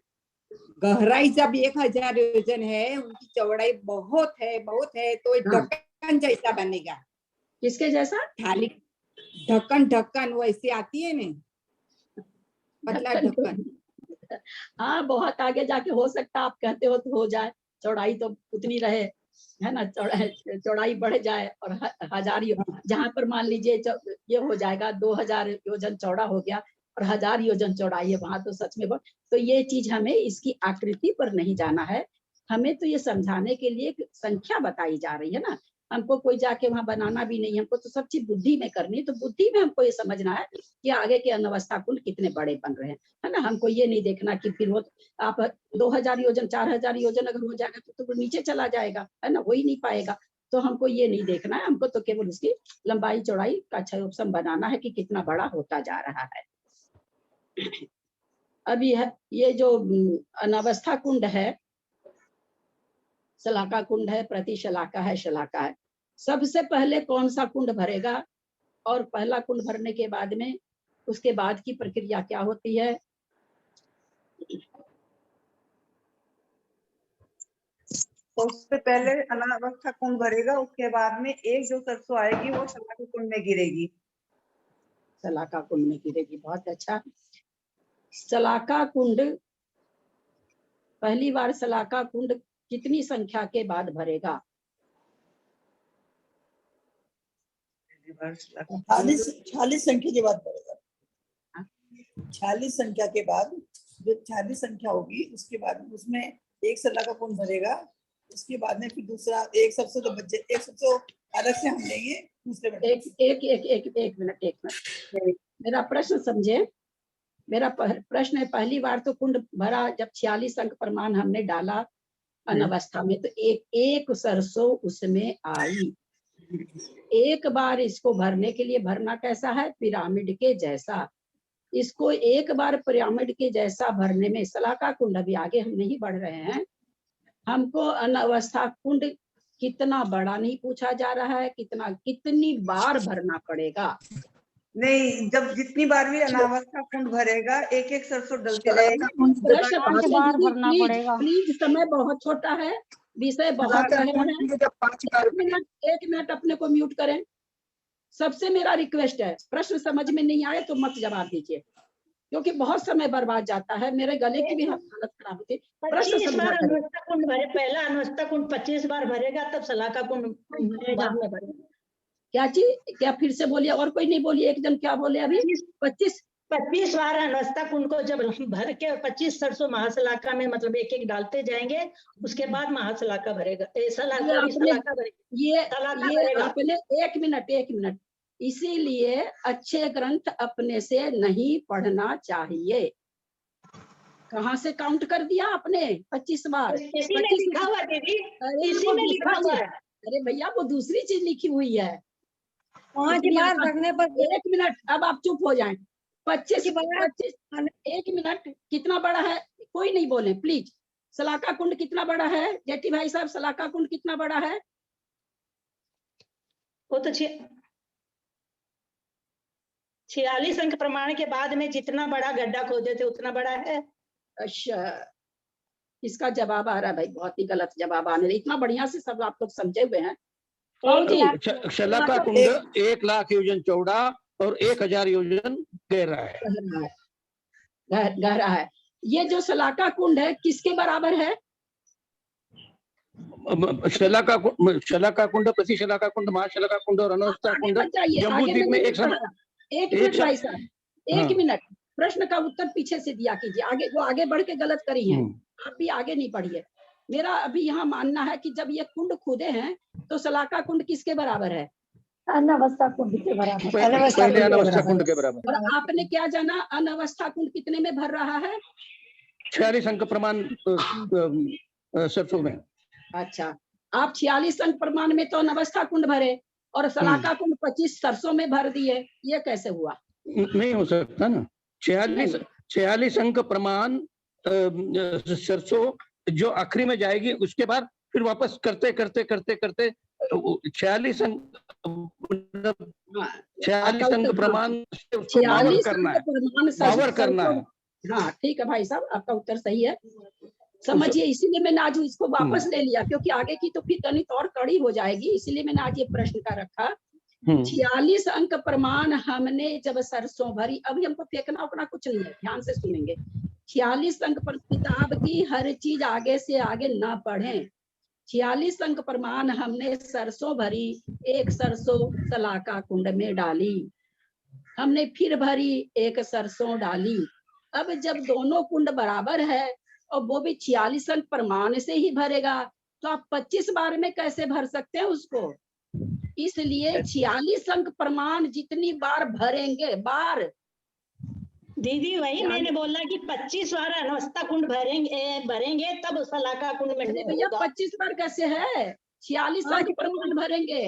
गहराई जब 1000 योजन है, उनकी चौड़ाई बहुत है तो ढक्कन जैसा बनेगा। किसके जैसा? थाली ढक्कन वैसे आती है ना, पतला ढक्कन। हाँ, बहुत आगे जाके हो सकता, आप कहते हो तो हो जाए, चौड़ाई तो उतनी रहे, है ना, चौड़ाई बढ़ जाए और 1000 जहाँ पर मान लीजिए ये हो जाएगा 2000 योजन चौड़ा हो गया और 1000 योजन चौड़ाई है, वहां तो सच में तो ये चीज हमें इसकी आकृति पर नहीं जाना है, हमें तो ये समझाने के लिए संख्या बताई जा रही है ना, हमको कोई जाके वहां बनाना भी नहीं, हमको तो सब चीज बुद्धि में करनी है, तो बुद्धि में हमको ये समझना है कि आगे के अनवस्था कुंड कितने बड़े बन रहे हैं, है ना। हमको ये नहीं देखना कि फिर वो आप 2000 योजन 4000 योजन अगर हो जाएगा तो वो नीचे चला जाएगा, है ना, हो ही नहीं पाएगा। तो हमको ये नहीं देखना है, हमको तो केवल उसकी लंबाई चौड़ाई का क्षयोपसम बनाना है कि कितना बड़ा होता जा रहा है। अभी ये जो अनवस्था कुंड है, शलाका कुंड है, प्रतिशलाका है, शलाका है, सबसे पहले कौन सा कुंड भरेगा और पहला कुंड भरने के बाद में उसके बाद की प्रक्रिया क्या होती है? तो उससे पहले अनावस्था कुंड भरेगा, उसके बाद में एक जो सरसों आएगी वो शलाका कुंड में गिरेगी। शलाका कुंड में गिरेगी, बहुत अच्छा। शलाका कुंड पहली बार शलाका कुंड कितनी संख्या के बाद भरेगा? 46 संख्या के बाद भरेगा। 46 संख्या के बाद, जो 46 संख्या होगी उसके बाद उसमें एक शलाका कुंड भरेगा, उसके बाद में फिर दूसरा एक सबसे तो बच्चे एक सबसे अलग से हम लेंगे दूसरे में। एक मिनट मेरा प्रश्न समझे। मेरा प्रश्न है, पहली बार तो कुंड भरा जब 46 अंक प्रमाण हमने डाला अनवस्था में, तो एक सरसों उसमें आई। एक बार इसको भरने के लिए भरना कैसा है? पिरामिड के जैसा। इसको एक बार पिरामिड के जैसा भरने में शलाका कुंड, अभी आगे हम नहीं बढ़ रहे हैं, हमको अनवस्था कुंड कितना बड़ा नहीं पूछा जा रहा है, कितनी बार भरना पड़ेगा? नहीं, जब जितनी बार भी अनावस्था कुंड भरेगा एक एक सरसों डलती रहेगी। प्लीज, समय बहुत छोटा है, विषय बहुत अहम है। एक मिनट अपने को म्यूट करें। सबसे मेरा रिक्वेस्ट है, प्रश्न समझ में नहीं आए तो मत जवाब दीजिए, क्योंकि बहुत समय बर्बाद जाता है, मेरे गले की भी हालत खराब होती है। प्रश्न 25 बार अनवस्था कुंड भरे, पहला अनवस्था कुंड 25 बार भरेगा, तब शलाका कुंड बाद में भरेगा। क्या चीज? क्या फिर से बोलिए, और कोई नहीं बोलिए, एक जन क्या बोले अभी? 25 बार अनवस्था कुंड को जब भर के 25 सरसों महाशलाका में मतलब एक एक डालते जाएंगे, उसके बाद महाशलाका भरेगा। ये आपने एक मिनट, इसीलिए अच्छे ग्रंथ अपने से नहीं पढ़ना चाहिए। कहाँ से काउंट कर दिया आपने 25 बार? इसी में लिखा हुआ दीदी, इसी में लिखा हुआ है। अरे भैया, वो दूसरी चीज लिखी हुई है। 5 बार भरने पर। एक मिनट, अब आप चुप हो जाएं। 25 एक मिनट, कितना बड़ा है? कोई नहीं बोले प्लीज। शलाका कुंड कितना बड़ा है जेठी भाई साहब? शलाका कुंड कितना बड़ा है? वो तो 46 अंक प्रमाण के बाद में जितना बड़ा गड्ढा खोदे थे उतना बड़ा है। अच्छा, इसका जवाब आ रहा है भाई, बहुत ही गलत जवाब आने रहा। इतना बढ़िया से सब आप लोग समझे हुए हैं। शलाका कुंड 1 लाख योजन चौड़ा और 1000 योजन गहरा है। गहरा है। ये जो शलाका कुंड है किसके बराबर है? शलाका कुंड, प्रतिशलाका कुंड, महाशलाका कुंड और अनवस्था कुंड जम्बूद्वीप में एक समय। एक मिनट भाई साहब, एक मिनट, प्रश्न का उत्तर पीछे से दिया कीजिए। आगे वो आगे बढ़ के गलत करी है, आप भी आगे नहीं बढ़िए। मेरा अभी यहाँ मानना है कि जब ये कुंड खुदे हैं तो शलाका कुंड किसके बराबर है? अनवस्था कुंड के बराबर। पहले अनवस्था कुंड के बराबर। और आपने क्या जाना अनवस्था कुंड कितने में भर रहा है? 46 अंक प्रमाण सरसों में। अच्छा, आप 46 अंक प्रमाण में तो अनवस्था कुंड भरे और शलाका कुंड 25 सरसों में भर दिए, ये कैसे हुआ? नहीं हो सकता ना। 46 46 अंक प्रमाण सरसों जो आखिरी में जाएगी, उसके बाद फिर वापस करते करते करते करते 46 अंक 46 अंक प्रमाण से उसको पावर करना है, पावर करना है। हाँ ठीक है भाई साहब, आपका उत्तर सही है, समझिए। इसीलिए मैंने आज इसको वापस ले लिया, क्योंकि आगे की तो फिर गणित और कड़ी हो जाएगी, इसीलिए मैंने आज ये प्रश्न का रखा। 46 अंक प्रमाण हमने जब सरसों भरी, अभी हमको फेंकना उकना कुछ नहीं है, ध्यान से सुनेंगे। 46 अंक पर किताब की हर चीज आगे से आगे ना पढ़ें। 46 अंक प्रमाण हमने सरसों भरी, एक सरसों सलाका कुंड में डाली, हमने फिर भरी, एक सरसों डाली। अब जब दोनों कुंड बराबर है और वो भी 46 अंक प्रमाण से ही भरेगा, तो आप 25 बार में कैसे भर सकते हैं उसको? इसलिए 46 अंक प्रमाण जितनी बार भरेंगे, बार दीदी वही मैंने बोला कि 25 बार अनवस्था कुंड भरेंगे तब सलाका कुंड में भैया 25 बार कैसे है? 46 अंक प्रमाण भरेंगे।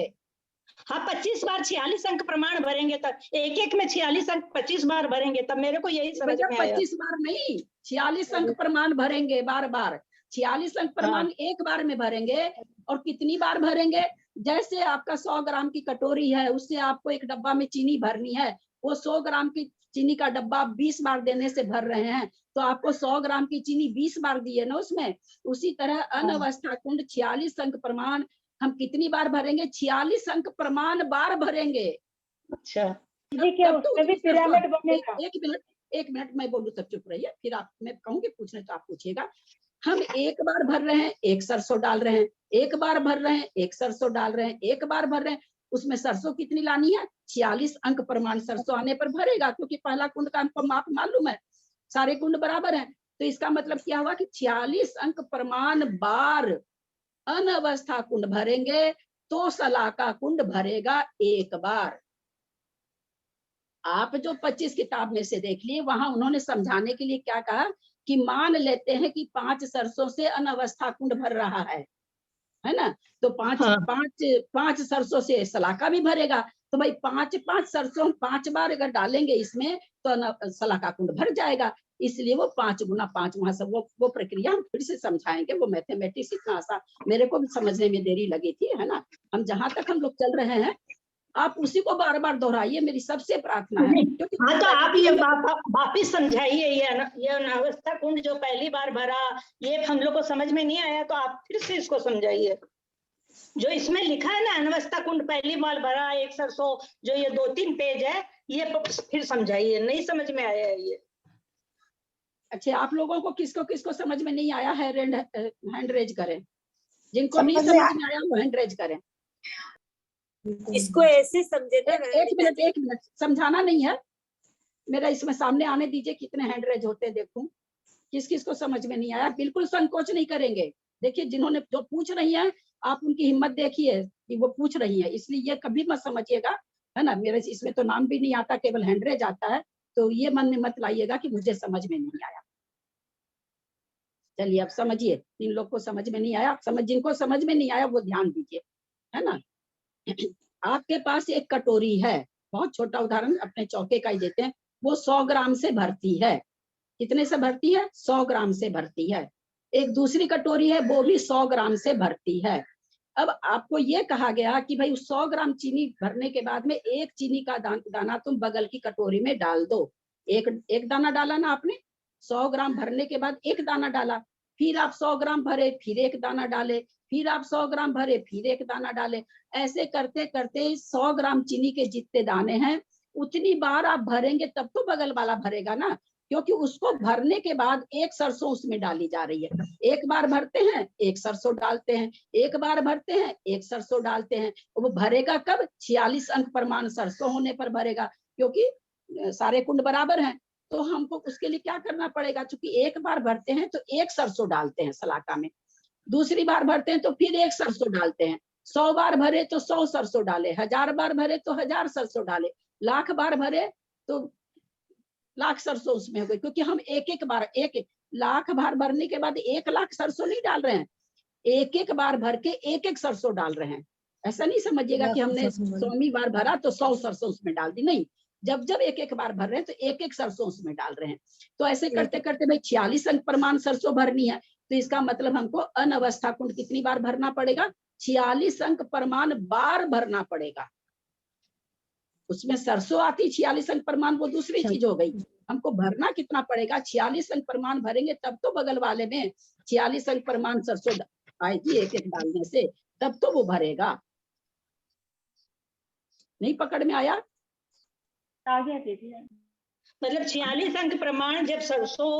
हाँ 25 बार 46 अंक प्रमाण भरेंगे, तब एक एक में 46 अंक 25 बार भरेंगे, तब मेरे को यही समझ में आया। 25 बार नहीं, 46 अंक प्रमाण भरेंगे बार बार। 46 अंक प्रमाण एक बार में भरेंगे, और कितनी बार भरेंगे? जैसे आपका 100 ग्राम की कटोरी है, उससे आपको एक डब्बा में चीनी भरनी है, वो 100 ग्राम की चीनी का डब्बा 20 बार देने से भर रहे हैं, तो आपको 100 ग्राम की चीनी 20 बार दी है ना उसमें। उसी तरह अनवस्था कुंड 46 अंक प्रमाण हम कितनी बार भरेंगे? 46 अंक प्रमाण बार भरेंगे। अच्छा एक मिनट मैं बोलूं तब चुप रहिए, फिर आप, मैं कहूंगी पूछने तो आप पूछिएगा। हम एक बार भर रहे हैं, एक सरसों डाल रहे हैं, एक बार भर रहे हैं, एक सरसों डाल रहे हैं, एक बार भर रहे हैं, उसमें सरसों कितनी लानी है? 46 अंक प्रमाण सरसों आने पर भरेगा, क्योंकि पहला कुंड का हमको माप मालूम है, सारे कुंड बराबर हैं। तो इसका मतलब क्या हुआ कि 46 अंक प्रमाण बार अनवस्था कुंड भरेंगे, तो सलाका कुंड भरेगा एक बार। आप जो 25 किताब में से देख लिए, वहां उन्होंने समझाने के लिए क्या कहा कि मान लेते हैं कि 5 सरसों से अनवस्था कुंड भर रहा है ना, तो 5 सरसों से सलाका भी भरेगा, तो भाई 5 सरसों 5 बार अगर डालेंगे इसमें, तो सलाका कुंड भर जाएगा। इसलिए वो 5 गुना 5 वहां सब वो प्रक्रिया हम फिर से समझाएंगे। वो मैथमेटिक्स इतना आसान मेरे को भी समझने में देरी लगी थी, है ना। हम जहां तक हम लोग चल रहे हैं, आप उसी को बार बार दोहराइए, मेरी सबसे प्रार्थना है। हाँ तो आप ये वापिस समझाइए, ये अनवस्था कुंड जो पहली बार भरा, ये हम लोग को समझ में नहीं आया, तो आप फिर से इसको समझाइए। जो इसमें लिखा है ना, अनवस्था कुंड पहली बार भरा, एक सरसों, जो ये 2-3 पेज है, ये फिर समझाइए, नहीं समझ में आया है ये। अच्छा, आप लोगों को किसको किसको समझ में नहीं आया है, हैंड रेज करें। जिनको नहीं समझ में आया वो हैंड रेज करें। इसको ऐसे समझे थे। एक मिनट समझाना नहीं है मेरा, इसमें सामने आने दीजिए कितने हैंड रेज होते हैं, देखूं किस किस को समझ में नहीं आया। बिल्कुल संकोच नहीं करेंगे। देखिए जिन्होंने जो पूछ रही हैं, आप उनकी हिम्मत देखिए कि वो पूछ रही है, इसलिए ये कभी मत समझिएगा, है ना। मेरे इसमें तो नाम भी नहीं आता, केवल हैंड रेज आता है, तो ये मन में मत लाइएगा कि मुझे समझ में नहीं आया। चलिए अब समझिए, 3 लोग को समझ में नहीं आया, जिनको समझ में नहीं आया वो ध्यान दीजिए, है ना। आपके पास एक कटोरी है, बहुत छोटा उदाहरण अपने चौके का ही देते हैं, वो 100 ग्राम से भरती है। कितने से भरती है? 100 ग्राम से भरती है। एक दूसरी कटोरी है, वो भी 100 ग्राम से भरती है। अब आपको ये कहा गया कि भाई 100 ग्राम चीनी भरने के बाद में एक चीनी का दाना तुम बगल की कटोरी में डाल दो। एक दाना डाला ना आपने, 100 ग्राम भरने के बाद एक दाना डाला, फिर आप 100 ग्राम भरे, फिर एक दाना डाले, फिर आप 100 ग्राम भरे, फिर एक दाना डाले। ऐसे करते करते 100 ग्राम चीनी के जितने दाने हैं उतनी बार आप भरेंगे, तब तो बगल वाला भरेगा ना, क्योंकि उसको भरने के बाद एक सरसों उसमें डाली जा रही है। एक बार भरते हैं, एक सरसों डालते हैं, एक बार भरते हैं, एक सरसों डालते हैं। वो भरेगा कब? 46 अंक प्रमाण सरसों होने पर भरेगा, क्योंकि सारे कुंड बराबर हैं। तो हमको उसके लिए क्या करना पड़ेगा? चूंकि एक बार भरते हैं तो एक सरसों डालते हैं सलाका में, दूसरी बार भरते हैं तो फिर एक सरसों डालते हैं, 100 बार भरे तो 100 सरसों डाले, 1000 बार भरे तो 1000 सरसों डाले, लाख बार भरे तो लाख सरसों उसमें हो गई, क्योंकि हम एक बार 1 लाख बार भरने के बाद 1 लाख सरसों नहीं डाल रहे हैं, एक बार भर के एक सरसों डाल रहे हैं। ऐसा नहीं समझिएगा कि हमने 100वीं बार भरा तो 100 सरसों उसमें डाल दी, नहीं। जब जब एक एक बार भर रहे हैं तो एक एक सरसों उसमें डाल रहे हैं। तो ऐसे करते करते भाई 46 अंक प्रमाण सरसों भरनी है, तो इसका मतलब हमको अनवस्था कुंड कितनी बार भरना पड़ेगा? 46 अंक प्रमाण बार भरना पड़ेगा। उसमें सरसों आती 46 अंक प्रमाण, वो दूसरी चीज हो गई। हमको भरना कितना पड़ेगा? 46 अंक प्रमाण भरेंगे तब तो बगल वाले में 46 अंक प्रमाण सरसों आएगी एक एक डालने से, तब तो वो भरेगा। नहीं पकड़ में आया? आगे दीजिए। मतलब 46 अंक प्रमाण जब सरसों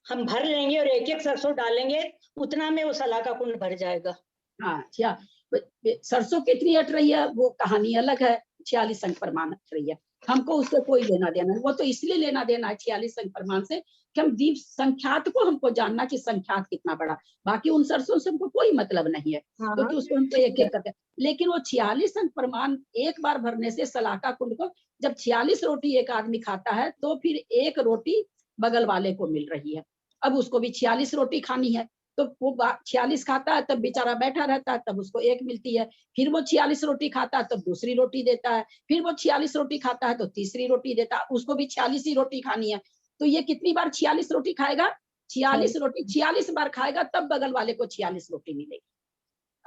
हम भर लेंगे और एक एक सरसों डालेंगे उतना में वो सलाह का कुंड भर जाएगा। हाँ, क्या सरसों कितनी हट रही है वो कहानी अलग है, 46 अंक प्रमाण हट रही है, हमको उससे कोई लेना देना नहीं। वो तो इसलिए लेना देना है 46 अंक प्रमाण से कि हम दीप संख्यात को हमको जानना कि संख्यात कितना बड़ा, बाकी उन सरसों से हमको कोई मतलब नहीं है, क्योंकि तो उसको हमको एक एक करके। लेकिन वो 46 अंक प्रमाण एक बार भरने से सलाका कुंड को जब 46 रोटी एक आदमी खाता है तो फिर एक रोटी बगल वाले को मिल रही है। अब उसको भी 46 रोटी खानी है, तो वो 46 खाता है तब बेचारा बैठा रहता है, तब उसको एक मिलती है। फिर वो 46 रोटी खाता है तब दूसरी रोटी देता है, फिर वो 46 रोटी खाता है तो तीसरी रोटी देता है, उसको भी 46 ही रोटी खानी है। तो ये कितनी बार 46 रोटी खाएगा? 46 रोटी 46 बार खाएगा तब बगल वाले को 46 रोटी मिलेगी।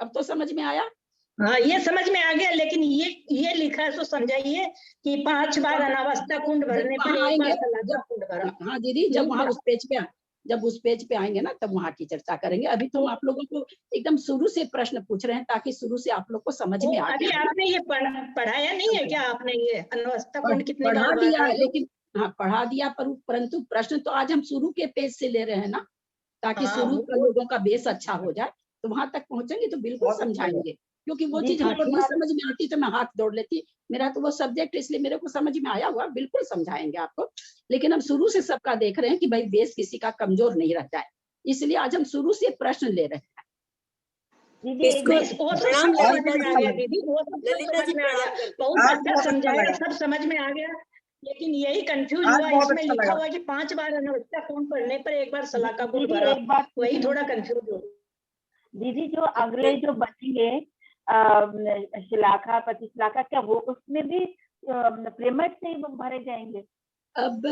अब तो समझ में आया? हाँ, ये समझ में आ गया, लेकिन ये लिखा है तो समझाइए कि 5 बार अनावस्था कुंड भरने पर एक बार सलाका कुंड भरा। हाँ दीदी, जब वहाँ उस पेज पे आएंगे ना तब वहाँ की चर्चा करेंगे। अभी तो हम आप लोगों को एकदम शुरू से प्रश्न पूछ रहे हैं ताकि शुरू से आप लोग को समझ में आ अभी जाए। आपने ये पढ़ाया नहीं है क्या? आपने ये अनावस्था कुंड कितने पढ़ा बार दिया भरा है, है? लेकिन हाँ पढ़ा दिया, परंतु प्रश्न तो आज हम शुरू के पेज से ले रहे हैं ना, ताकि शुरू का लोगों का बेस अच्छा हो जाए। तो वहां तक पहुंचेंगे तो बिल्कुल समझाएंगे, क्योंकि वो चीज हमको नहीं समझ में आती तो मैं हाथ जोड़ लेती। मेरा तो वो सब्जेक्ट इसलिए मेरे को समझ में आया हुआ, बिल्कुल समझाएंगे आपको। लेकिन हम शुरू से सबका देख रहे हैं कि भाई बेस किसी का कमजोर नहीं रह जाए, इसलिए आज हम शुरू से प्रश्न ले रहे हैं। वो सब समझ में आ गया दीदी, वो सब समझ में आ गया, बहुत अच्छा समझाया, सब समझ में आ गया। लेकिन यही कंफ्यूज हुआ, इसमें लिखा हुआ कि 5 बार अनावस्था कुंड पढ़ने पर एक बार सलाका कुंड भरा, वही थोड़ा कंफ्यूज हो। दीदी जो अगले जो बचेंगे शिलाखा प्रतिशिलाखा, क्या वो उसमें भी पेमेंट से ही भरे जाएंगे? अब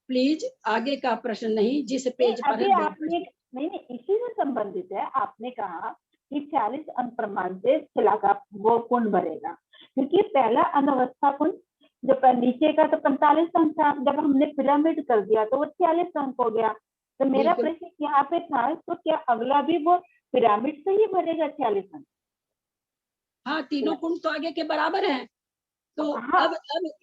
प्लीज आगे का प्रश्न नहीं, जिस पेज पर अभी आपने नहीं इसी से संबंधित है। आपने कहा कि 40 अंक प्रमाण से शिलाखा वो कुंड भरेगा, क्योंकि पहला अनावस्था कुंड जब नीचे का तो 45 अंक था, जब हमने पिरामिड कर दिया तो वो 46 अंक हो गया। तो मेरा प्रश्न यहाँ पे था, तो क्या अगला भी वो पिरामिड से ही भरेगा 46 अंक? हाँ, तीनों कुंड तो आगे के बराबर हैं। तो हाँ।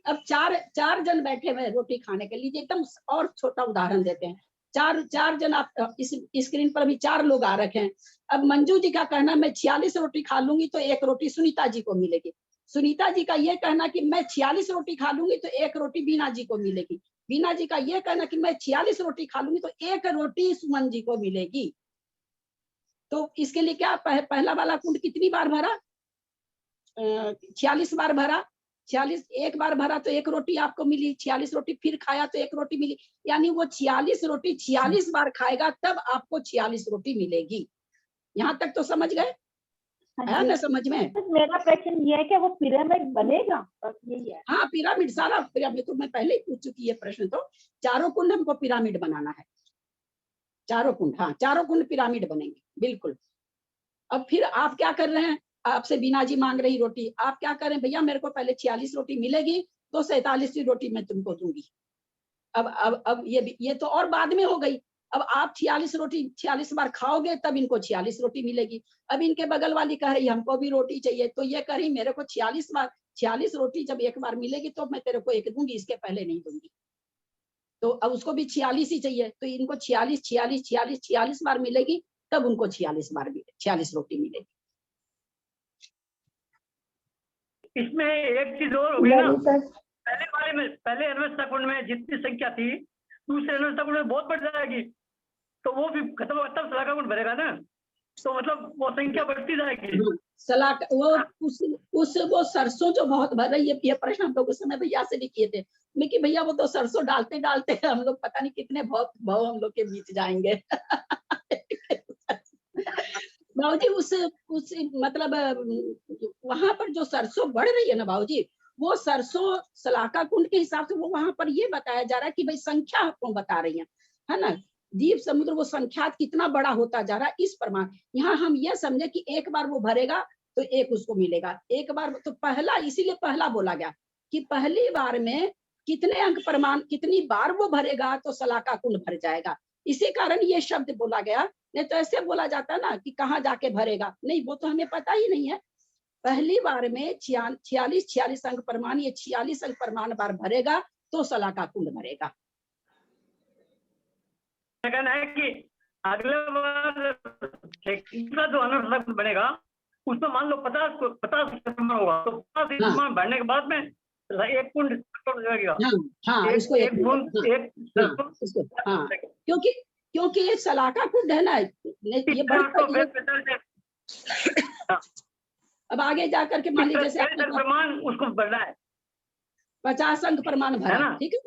अब चार जन बैठे हुए रोटी खाने के लिए, एकदम और छोटा उदाहरण देते हैं। चार जन, आप इस स्क्रीन पर भी 4 लोग आ रखे हैं। अब मंजू जी का कहना मैं 46 रोटी खा लूंगी तो एक रोटी सुनीता जी को मिलेगी। सुनीता जी का ये कहना कि मैं 46 रोटी खा लूंगी तो एक रोटी बीना जी को मिलेगी। बीना जी का ये कहना कि मैं 46 रोटी खा लूंगी तो एक रोटी सुमन जी को मिलेगी। तो इसके लिए क्या पहला वाला कुंड कितनी बार भरा? 46 बार भरा। 46 एक बार भरा तो एक रोटी आपको मिली, 46 रोटी फिर खाया तो एक रोटी मिली, यानी वो 46 रोटी 46 बार खाएगा तब आपको 46 रोटी मिलेगी। यहाँ तक तो समझ गए? है ना समझ में? मेरा प्रश्न ये है कि वो पिरामिड बनेगा, बस यही है। हाँ, पिरामिड, सारा पिरामिड तो मैं पहले ही पूछ चुकी है प्रश्न। तो चारों कुंड हमको पिरामिड बनाना है, चारों कुंड। हाँ, चारों कुंड पिरामिड बनेंगे, बिल्कुल। अब फिर आप क्या कर रहे हैं? आपसे बीना जी मांग रही रोटी, आप क्या करें? भैया मेरे को पहले 46 रोटी मिलेगी तो 47वीं रोटी मैं तुमको दूंगी। अब ये तो और बाद में हो गई। अब आप 46 रोटी 46 बार खाओगे तब इनको 46 रोटी मिलेगी। अब इनके बगल वाली कह रही हमको भी रोटी चाहिए, तो ये कह रही मेरे को 46 रोटी जब एक बार मिलेगी तो मैं तेरे को एक दूंगी, इसके पहले नहीं दूंगी। तो अब उसको भी 46 ही चाहिए, तो इनको 46 बार मिलेगी तब उनको 46 रोटी मिलेगी। इसमें एक चीज और होगी ना, पहले वाले में, पहले अनवस्था कुंड में जितनी संख्या थी दूसरे अनवस्था कुंड में बहुत बढ़ जाएगी, तो वो भी खत्म होगा तब सलाका कुंड भरेगा ना, तो मतलब वो संख्या बढ़ती जाएगी। सलाका वो सरसों जो बहुत भर रही है, ये प्रश्न हम लोग उस समय भैया से भी किए थे। लेकिन भैया वो तो सरसों डालते डालते हम लोग पता नहीं कितने भाव हम लोग के बीच जाएंगे। बाबूजी उस मतलब वहां पर जो सरसों बढ़ रही है ना बाबूजी, वो सरसों सलाका कुंड के हिसाब से वो वहां पर ये बताया जा रहा है कि भाई संख्या आपको बता रही है ना, द्वीप समुद्र वो संख्यात कितना बड़ा होता जा रहा है इस प्रमाण। यहाँ हम ये समझे कि एक बार वो भरेगा तो एक उसको मिलेगा, एक बार तो पहला, इसीलिए पहला बोला गया कि पहली बार में कितने अंक प्रमाण, कितनी बार वो भरेगा तो सलाका कुंड भर जाएगा, इसी कारण ये शब्द बोला गया। नहीं तो ऐसे बोला जाता ना कि कहाँ जाके भरेगा, नहीं वो तो हमें पता ही नहीं है। पहली बार में 46 अंक प्रमाण, ये 46 अंक प्रमाण बार भरेगा तो सलाका कुंड भरेगा। कहना है कि अगले बार दूसरा जो अनुष्ठान बनेगा उसमें मान लो 50 प्रमाण होगा, तो 50 प्रमाण भरने के बाद में एक कुंड लगेगा। हाँ, इसको एक क्योंकि ये सलाका कुंड है ना, ये अब आगे जाकर के मान लीजिए जैसे प्रमाण उसको भरना है, 50 अंक प्रमाण भरा, ठीक है,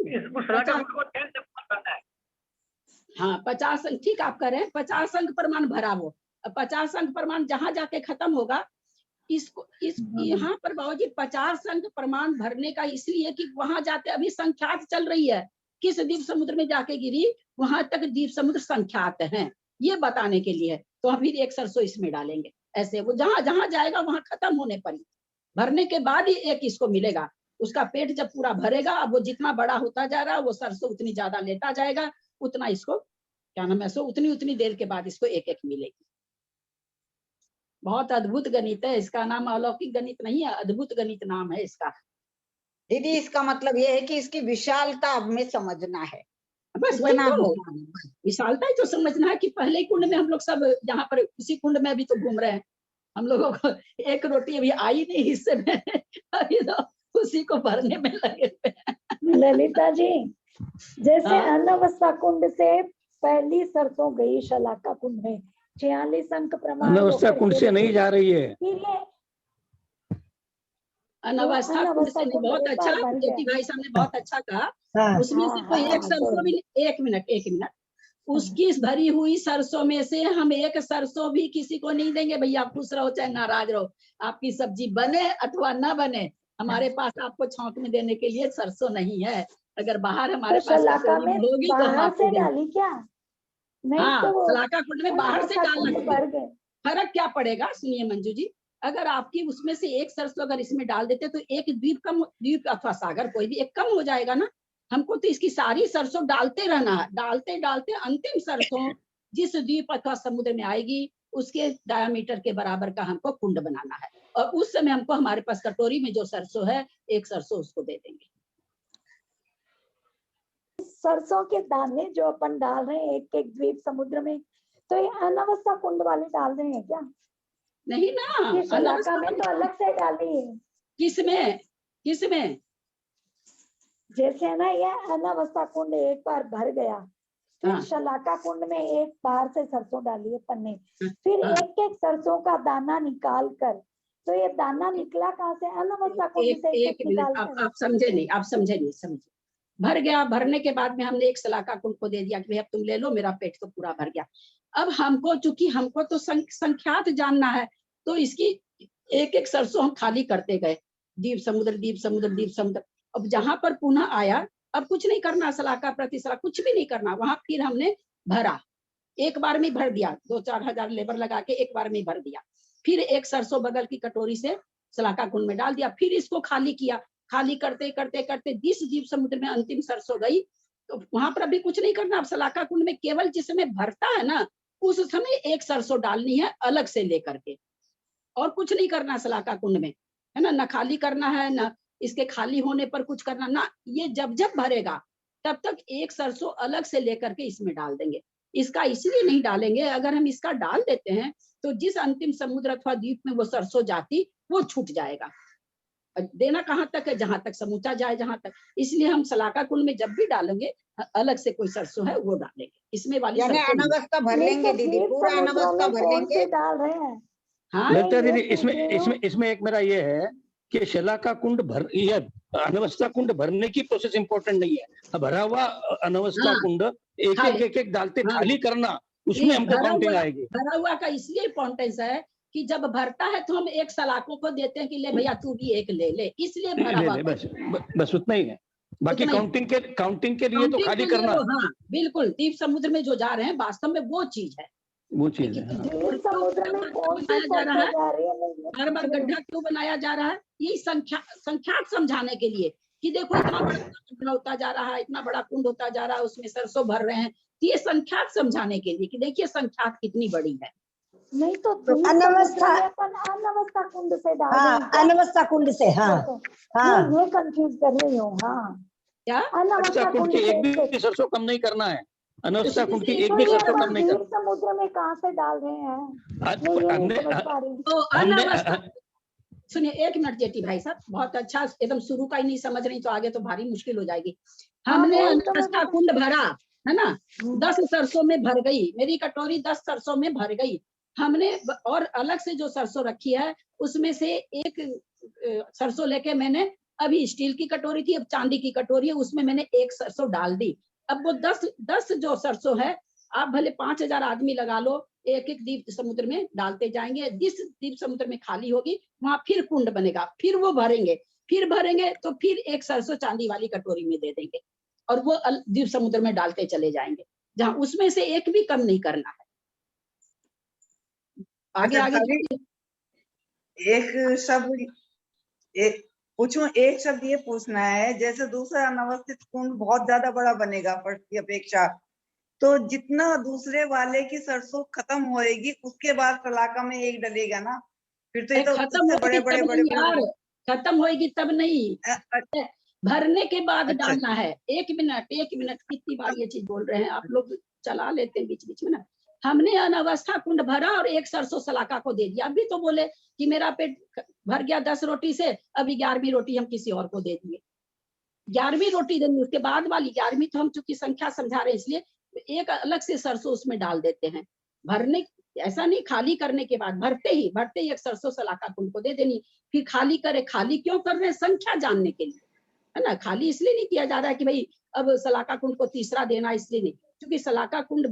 हाँ 50 अंक, ठीक आप कह रहे हैं, 50 अंक प्रमाण भरा वो। 50 अंक प्रमाण जहां जाके खत्म होगा, इसको यहाँ पर बाबूजी 50 अंक प्रमाण भरने का इसलिए कि वहां जाते अभी संख्यात चल रही है, किस द्वीप समुद्र में जाके गिरी वहां तक द्वीप समुद्र संख्यात हैं, ये बताने के लिए। तो हम फिर एक सरसों इसमें डालेंगे, ऐसे वो जहां जहां जाएगा वहां खत्म होने पर ही भरने के बाद ही एक इसको मिलेगा। उसका पेट जब पूरा भरेगा, अब वो जितना बड़ा होता जा रहा है वो सरसों उतनी ज्यादा लेता जाएगा, उतना इसको क्या नाम है, सो उतनी देर के बाद इसको एक एक मिलेगी। बहुत अद्भुत गणित है, इसका नाम अलौकिक गणित नहीं है, अद्भुत गणित नाम है इसका। दीदी इसका मतलब ये है कि इसकी विशालता अब में समझना है, बस वही तो विशालता ही तो समझना है कि पहले कुंड में हम लोग सब यहाँ पर उसी कुंड में अभी तो घूम रहे हैं, हम लोगों को एक रोटी अभी आई नहीं हिस्से में, अभी तो उसी को भरने में लगे हुए हैं। ललिता जी, जैसे अनवस्था कुंड से पहली सरसों गई शलाका कुंड में 46 अंक प्रमाण, अनवस्था कुंड से नहीं जा रही है, अनवस्था कुंड से बहुत अच्छा, ज्योति भाई साहब ने बहुत अच्छा कहा। उसमें से कोई एक सरसों भी, एक मिनट, उसकी भरी हुई सरसों में से हम एक सरसों भी किसी को नहीं देंगे। भैया आप खुश रहो चाहे नाराज रहो, आपकी सब्जी बने अथवा न बने, हमारे पास आपको छौंक में देने के लिए सरसों नहीं है। अगर बाहर हमारे पास होगी तो हम आपको डाली क्या? हाँ, सलाका कुंड में बाहर से डालना, फर्क क्या पड़ेगा? सुनिए मंजू जी, अगर आपकी उसमें से एक सरसों अगर इसमें डाल देते तो एक द्वीप अथवा सागर कोई भी एक कम हो जाएगा ना। हमको तो इसकी सारी सरसों डालते रहना है, डालते डालते अंतिम सरसों जिस द्वीप अथवा समुद्र में आएगी उसके डायमीटर के बराबर का हमको कुंड बनाना है, और उस समय हमको हमारे पास कटोरी में जो सरसों है एक सरसों उसको दे देंगे। सरसों के दाने जो अपन डाल रहे हैं एक एक द्वीप समुद्र में, तो ये अनवस्था कुंड वाले डाल रहे हैं क्या? नहीं ना, शलाका में तो अलग से डाली है। किसमें? जैसे ना ये अनवस्था कुंड एक बार भर गया, फिर शलाका कुंड में एक बार से सरसों डाली है पन्ने, फिर एक एक सरसों का दाना निकाल कर, तो ये दाना निकला कहाँ से? अनवस्था कुंड से एक निकाल कर। आप समझे नहीं। भर गया, भरने के बाद में हमने एक सलाका कुंड को दे दिया कि भैया तुम ले लो, मेरा पेट तो पूरा भर गया। अब हमको चूंकि हमको तो संख्यात जानना है, तो इसकी एक एक सरसों हम खाली करते गए, द्वीप समुद्र। अब जहां पर पुनः आया, अब कुछ नहीं करना, सलाका प्रति सलाका कुछ भी नहीं करना, वहां फिर हमने भरा, एक बार में भर दिया, 2-4 हजार लेबर लगा के एक बार में भर दिया। फिर एक सरसों बगल की कटोरी से सलाका कुंड में डाल दिया, फिर इसको खाली किया। खाली करते जिस द्वीप समुद्र में अंतिम सरसों गई, तो वहां पर अभी कुछ नहीं करना। अब सलाका कुंड में केवल जिस समय भरता है ना, उस समय एक सरसों डालनी है अलग से लेकर के, और कुछ नहीं करना सलाका कुंड में, है ना। खाली करना है ना इसके खाली होने पर कुछ करना ना, ये जब भरेगा तब तक एक सरसों अलग से लेकर के इसमें डाल देंगे। इसका इसलिए नहीं डालेंगे, अगर हम इसका डाल देते हैं तो जिस अंतिम समुद्र अथवा द्वीप में वो सरसों जाती वो छूट जाएगा। देना कहाँ तक है? जहां तक समूचा जाए, जहां तक। इसलिए हम सलाका कुंड में जब भी डालेंगे अलग से कोई सरसों है वो डालेंगे, इसमें वाली अनवस्था भर लेंगे दीदी, पूरा अनवस्था भर लेंगे। डाल रहे हैं लगता दीदी इसमें एक मेरा ये है कि शलाका कुंड ये अनवस्था कुंड भरने की प्रोसेस इंपॉर्टेंट नहीं है, भरा हुआ अनवस्था कुंड एक एक डालते खाली करना, उसमें हमको काउंटिंग आएगी। भरा हुआ का इसलिए इम्पोर्टेंस है कि जब भरता है तो हम एक सलाखों को देते हैं कि ले भैया तू भी एक ले ले, इसलिए भरा हुआ। बस उतना ही है, बाकी काउंटिंग के लिए तो खाली करना। हाँ बिल्कुल, द्वीप समुद्र में जो जा रहे हैं वास्तव में वो चीज है, वो चीज है। समुद्र में कौन सी जा रहा है, है? हर बार गड्ढा क्यों बनाया जा रहा है? ये संख्यात समझाने के लिए कि देखो इतना बड़ा गड्ढा होता जा रहा है, इतना बड़ा कुंड होता जा रहा है, उसमें सरसों भर रहे हैं। ये संख्यात समझाने के लिए कि देखिए संख्यात कितनी बड़ी है। नहीं तो अनवस्था अनवस्था कुंड से डाल, हाँ अनवस्था कुंड से, हाँ हाँ ये कंफ्यूज कर रही हूँ। हाँ क्या अनवस्था कुंड की एक भी सरसों कम नहीं करना है, अनवस्था कुंड की एक भी सरसों कम नहीं करना। समुद्र में कहाँ से डाल रहे हैं? सुनिए एक मिनट जेठी भाई साहब, बहुत अच्छा, एकदम शुरू का ही नहीं समझ रही तो आगे तो भारी मुश्किल हो जाएगी। हमने अनवस्था कुंड भरा है ना, 10 सरसों में भर गई, मेरी कटोरी 10 सरसों में भर गई। हमने और अलग से जो सरसों रखी है उसमें से एक सरसों लेके मैंने, अभी स्टील की कटोरी थी, अब चांदी की कटोरी है, उसमें मैंने एक सरसों डाल दी। अब वो 10 जो सरसों है, आप भले 5000 आदमी लगा लो, एक एक द्वीप समुद्र में डालते जाएंगे। जिस द्वीप समुद्र में खाली होगी वहां फिर कुंड बनेगा, फिर वो भरेंगे तो फिर एक सरसों चांदी वाली कटोरी में दे देंगे और वो द्वीप समुद्र में डालते चले जाएंगे, जहां उसमें से एक भी कम नहीं करना है। आगे एक शब्द ये पूछना है, जैसे दूसरा अनवस्थित कुंड बहुत ज्यादा बड़ा बनेगा फर्स्ट की अपेक्षा, तो जितना दूसरे वाले की सरसों खत्म होएगी उसके बाद सलाका में एक डलेगा ना, फिर तो ये तो बड़े खत्म होएगी तब नहीं, भरने के बाद डालना है। एक मिनट कितनी बार ये चीज बोल रहे हैं आप लोग, चला लेते हैं बीच बीच में ना। हमने अनवस्था कुंड भरा और एक सरसों सलाका को दे दिया, अभी तो बोले कि मेरा पेट भर गया 10 रोटी से, अभी 11वीं रोटी हम किसी और को दे दिए। 11वीं रोटी देंगे, उसके बाद वाली 11वीं तो हम चूंकि संख्या समझा रहे हैं इसलिए एक अलग से सरसों उसमें डाल देते हैं। भरने ऐसा नहीं, खाली करने के बाद भरते ही एक सरसों सलाका कुंड को दे देनी। फिर खाली क्यों कर रहे हैं? संख्या जानने के लिए, है ना। खाली इसलिए नहीं किया जा रहा है कि भाई अब सलाका कुंड को तीसरा देना, इसलिए नहीं, क्योंकि सलाका कुंड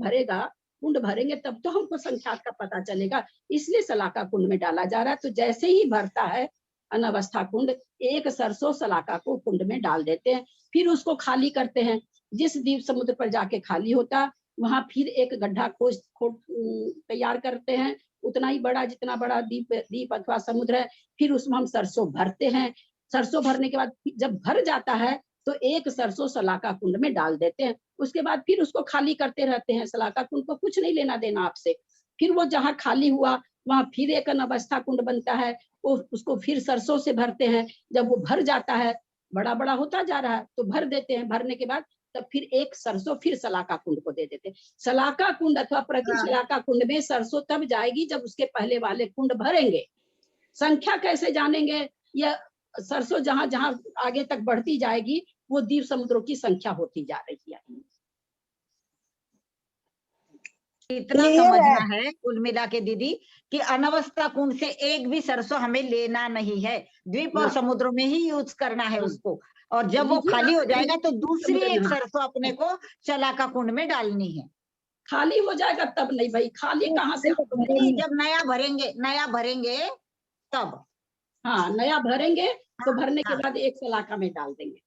भरेंगे तब तो हमको संख्यात का पता चलेगा, इसलिए सलाका कुंड में डाला जा रहा है। तो जैसे ही भरता है अनवस्था कुंड, एक सरसों सलाका को कुंड में डाल देते हैं, फिर उसको खाली करते हैं। जिस द्वीप समुद्र पर जाके खाली होता वहां फिर एक गड्ढा खोज तैयार करते हैं, उतना ही बड़ा जितना बड़ा द्वीप अथवा समुद्र है। फिर उसमें हम सरसों भरते हैं। सरसों भरने के बाद जब भर जाता है तो एक सरसों सलाका कुंड में डाल देते हैं। उसके बाद फिर उसको खाली करते रहते हैं। सलाका कुंड को कुछ नहीं लेना देना आपसे। फिर वो जहाँ खाली हुआ वहां फिर एक अनवस्था कुंड बनता है, उसको फिर सरसों से भरते हैं। जब वो भर जाता है, बड़ा बड़ा होता जा रहा है, तो भर देते हैं। भरने के बाद तब फिर एक सरसों फिर सलाका कुंड को दे देते हैं। सलाका कुंड अथवा प्रति सलाका कुंड में सरसों तब जाएगी जब उसके पहले वाले कुंड भरेंगे। संख्या कैसे जानेंगे? या सरसों जहां जहां आगे तक बढ़ती जाएगी वो द्वीप समुद्रों की संख्या होती जा रही है। इतना समझना है कुल मिला के दीदी कि अनवस्था कुंड से एक भी सरसों हमें लेना नहीं है, द्वीप और समुद्रों में ही यूज करना है उसको। और जब वो खाली हो जाएगा तो दूसरी एक सरसों अपने को सलाका कुंड में डालनी है। खाली हो जाएगा तब नहीं भाई, खाली कहाँ से? जब नया भरेंगे तब। हाँ, नया भरेंगे तो भरने के बाद एक सलाका में डाल देंगे।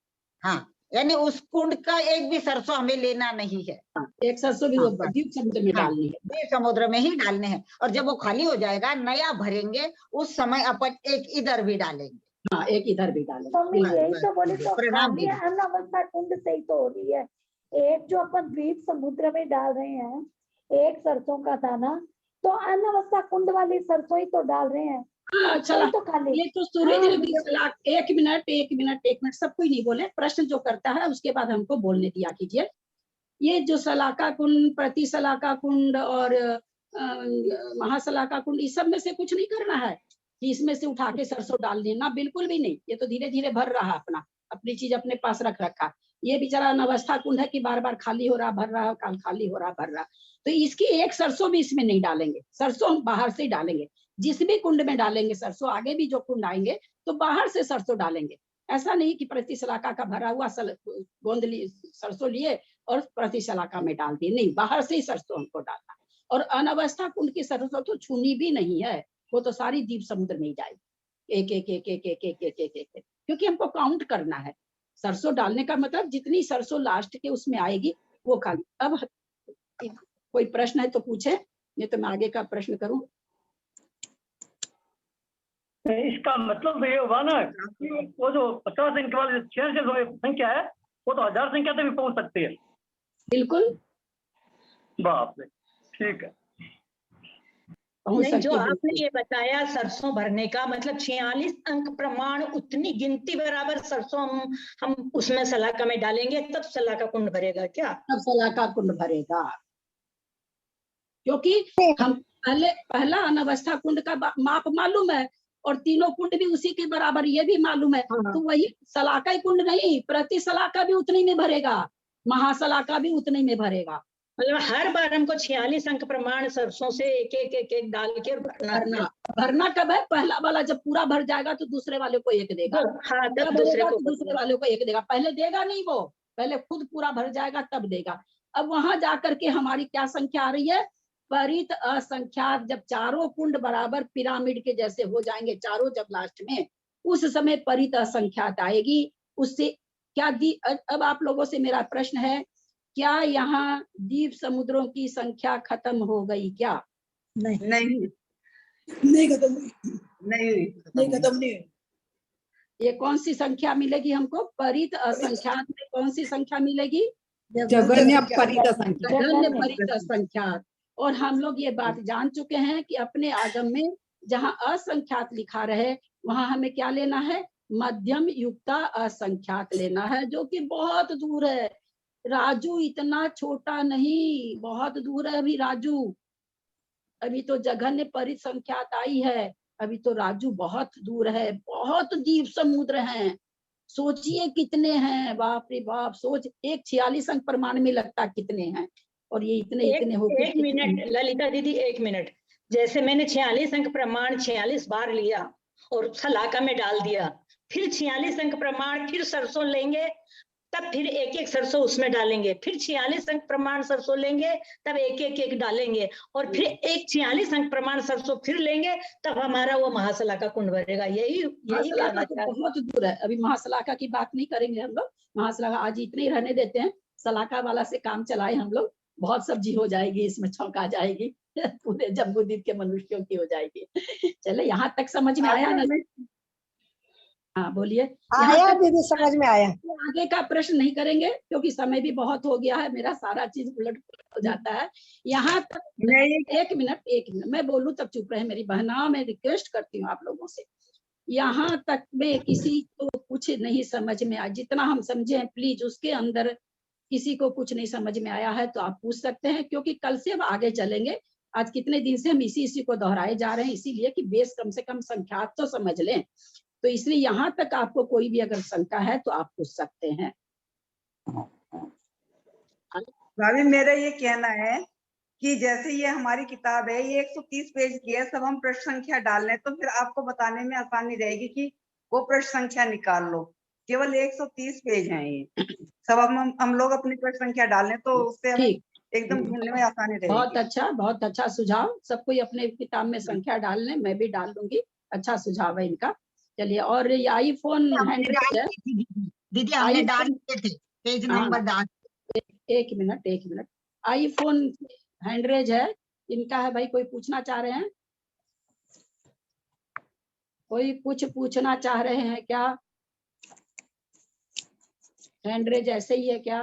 हाँ, यानी उस कुंड का एक भी सरसों हमें लेना नहीं है। एक सरसों भी वो द्वीप समुद्र में डालनी है, द्वीप समुद्र में ही डालने हैं। और जब वो खाली हो जाएगा, नया भरेंगे, उस समय अपन एक इधर भी डालेंगे। हाँ, एक इधर भी डालेंगे। तो मैं यही तो बोली, तो खाली अनवस्था कुंड से ही तो हो रही है। एक जो अपन द्वीप समुद्र में डाल रहे हैं, एक सरसों का दाना, तो अनवस्था कुंड वाली सरसों ही तो डाल रहे हैं। अच्छा, तो खाली ये तो सूरज ने एक मिनट सब कोई नहीं बोले। प्रश्न जो करता है उसके बाद हमको बोलने दिया कीजिए। ये जो सलाका कुंड, प्रति सलाका कुंड और महासलाका कुंड, इस सब में से कुछ नहीं करना है कि इसमें से उठा के सरसों डाल देना, बिल्कुल भी नहीं। ये तो धीरे धीरे भर रहा, अपनी चीज अपने पास रख रखा। ये बेचारा अनवस्था कुंड है कि बार बार खाली हो रहा, भर रहा, खाली हो रहा, भर रहा। तो इसकी एक सरसों भी इसमें नहीं डालेंगे। सरसों हम बाहर से ही डालेंगे। जिस भी कुंड में डालेंगे सरसों, आगे भी जो कुंड आएंगे तो बाहर से सरसों डालेंगे। ऐसा नहीं कि प्रति सलाका का भरा हुआ गोंद सरसों लिए और प्रति सलाका में डाल दिए, नहीं, बाहर से ही सरसों हमको डालना। और अनवस्था कुंड की सरसों तो छूनी भी नहीं है, वो तो सारी द्वीप समुद्र में ही जाएगी, एक एक एक एक एक एक एक एक एक, क्योंकि हमको काउंट करना है। सरसों डालने का मतलब जितनी सरसों लास्ट के उसमें आएगी वो खाली। अब कोई प्रश्न है तो पूछे, नहीं तो मैं आगे का प्रश्न करूं। इसका मतलब ये हुआ ना कि वो जो 50 अंक वाली 6 संख्या है वो तो 1000 संख्या तक भी पहुंच सकती है। बिल्कुल, बाप रे, ठीक है। नहीं, जो आपने ये बताया सरसों भरने का मतलब 46 अंक प्रमाण उतनी गिनती बराबर सरसों हम उसमें सलाका में डालेंगे तब सलाका कुंड भरेगा क्या? तब सलाका कुंड भरेगा, क्योंकि हम पहला अनवस्था कुंड का माप मालूम है और तीनों कुंड भी उसी के बराबर, ये भी मालूम है। तो वही सलाका कुंड नहीं, प्रति सलाका भी उतनी में भरेगा, महासलाका भी उतनी में भरेगा। मतलब हर बार हमको 46 अंक प्रमाण सरसों से एक एक एक एक डाल के भरना कब है? पहला वाला जब पूरा भर जाएगा तो दूसरे वाले को एक देगा। हाँ, तब दूसरे वाले को एक देगा, पहले देगा नहीं, वो पहले खुद पूरा भर जाएगा तब देगा। अब वहां जाकर के हमारी क्या संख्या आ रही है? परित असंख्यात। जब चारों कुंड बराबर पिरामिड के जैसे हो जाएंगे चारों, जब लास्ट में, उस समय परित असंख्यात आएगी। उससे क्या अब आप लोगों से मेरा प्रश्न है, क्या यहाँ द्वीप समुद्रों की संख्या खत्म हो गई क्या? नहीं खत्म नहीं। ये कौन सी संख्या मिलेगी हमको? परित असंख्यात में कौन सी संख्या मिलेगी? जगन्य परित असंख्यात। जगन्य परित असंख्यात। और हम लोग ये बात जान चुके हैं कि अपने आगम में जहाँ असंख्यात लिखा रहे वहां हमें क्या लेना है? मध्यम युक्ता असंख्यात लेना है, जो कि बहुत दूर है। राजू इतना छोटा नहीं, बहुत दूर है अभी राजू। अभी तो जघन्य परिसंख्यात आई है, अभी तो राजू बहुत दूर है। बहुत द्वीप समुद्र हैं, सोचिए कितने हैं, बाप रे बाप। सोच, एक 46 अंक प्रमाण में लगता कितने हैं, और ये इतने हो गए। एक मिनट ललिता दीदी, एक मिनट। जैसे मैंने 46 अंक प्रमाण 46 बार लिया और सलाका में डाल दिया, फिर 46 अंक प्रमाण फिर सरसों लेंगे, तब फिर एक एक सरसों उसमें डालेंगे, फिर 46 अंक प्रमाण सरसों लेंगे, तब एक एक एक डालेंगे, और फिर एक 46 अंक प्रमाण सरसों फिर लेंगे, तब हमारा वो महासलाका कुंड भरेगा। यही महासलाका तो बहुत दूर है, अभी महासलाका की बात नहीं करेंगे हम लोग। महासलाका आज इतने ही रहने देते हैं, सलाका वाला से काम चलाए हम लोग। बहुत सब्जी हो जाएगी इसमें, छौंका जाएगी पूरे जम्बूद्वीप के मनुष्यों की हो जाएगी। चले, यहाँ तक समझ में आया ना? हाँ बोलिए। आया दीदी, समझ में आया। आगे का प्रश्न नहीं करेंगे क्योंकि समय भी बहुत हो गया है, मेरा सारा चीज उलट हो जाता है। यहाँ तक एक मिनट मैं बोलूं तब चुप रहे मेरी बहना। मैं रिक्वेस्ट करती हूँ आप लोगों से, यहाँ तक में किसी को कुछ नहीं समझ में आया, जितना हम समझे हैं प्लीज उसके अंदर किसी को कुछ नहीं समझ में आया है तो आप पूछ सकते हैं, क्योंकि कल से अब आगे चलेंगे। आज कितने दिन से हम इसी को दोहराए जा रहे हैं, इसीलिए कि बेस कम से कम संख्यात तो समझ लें। तो इसलिए यहाँ तक आपको कोई भी अगर शंका है तो आप पूछ सकते हैं। भाभी मेरा ये कहना है कि जैसे ये हमारी किताब है, ये 130 पेज की है, सब हम प्रश्न संख्या डाल लें तो फिर आपको बताने में आसानी रहेगी कि वो प्रश्न संख्या निकाल लो। केवल 130 पेज हैं ये, सब हम लोग अपनी प्रश्न संख्या डाल लें तो उससे हमें एकदम ढूंढने में आसानी रहेगी। बहुत अच्छा सुझाव। सब कोई अपने किताब में संख्या डाल लें, मैं भी डाल दूंगी। अच्छा सुझाव है इनका। चलिए, और ये आईफोन दीदी हमने डाल दिए थे पेज नंबर डाल। एक मिनट आईफोन हैंडरेज है इनका है भाई। कोई पूछना चाह रहे हैं? कोई कुछ पूछना चाह रहे हैं क्या? हैंडरेज ऐसे ही है क्या?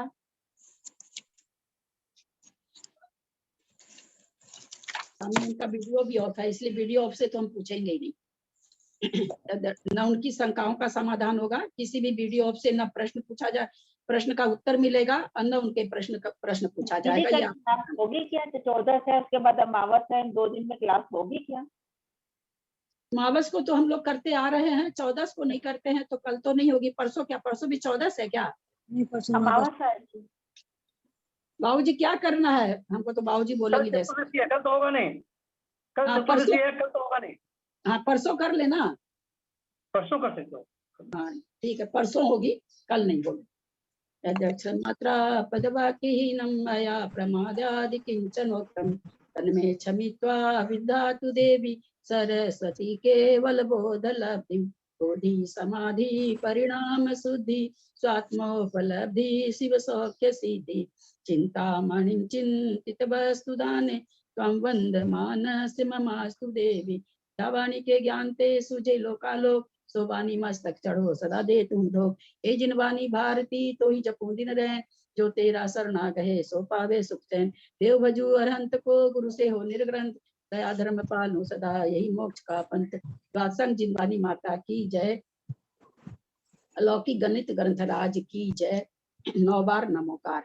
इनका वीडियो भी ऑफ है, इसलिए वीडियो ऑफ से तो हम पूछेंगे ही नहीं। न उनकी शंकाओं का समाधान होगा, किसी भी वीडियो ऑफ से न प्रश्न पूछा जाए, प्रश्न का उत्तर मिलेगा, न उनके प्रश्न पूछा जाएगा। ये क्लास होगी क्या? 14 है, उसके बाद अमावस है, 2 दिन में क्लास होगी क्या? अमावस को तो हम लोग करते आ रहे हैं, 14 को नहीं करते हैं तो कल तो नहीं होगी। परसों क्या? परसों भी 14 है क्या? अमावस है। बाबूजी क्या करना है हमको? तो बाबूजी बोलेंगे जैसे कल तो होगा नहीं, कल तो होगा नहीं। हाँ परसों कर लेना, परसों कर सकते हो। हाँ ठीक है, परसों होगी, कल नहीं होगी। मात्रा पदवाक्यहीनं मया प्रमादादि किंचनोक्तम् तन्मे क्षमित्वा विद्यातु देवी सरस्वती केवल बोध लब्धि बोधि समाधि परिणाम शुद्धि स्वात्मोपलब्धि शिव सौख्य सिद्धि चिंतामणिं चिंतित वस्तु दाने त्वं वंदमानस्य ममास्तु देवी। वाणी के ज्ञान ते सुझे लोकालोक सोबानी मस्तक चढ़ो सदा दे तुम धोख। हे जिन वाणी भारती तो ही जपू दिन रहे जो तेरा शरणा गहे सो पावे सुख चैन। देव भजू अरहंत को गुरु से हो निर्ग्रंथ दया धर्म पालू सदा यही मोक्ष का पंथ। वात्संग जिनवानी माता की जय। अलौकिक गणित ग्रंथराज की जय। 9 बार नमोकार।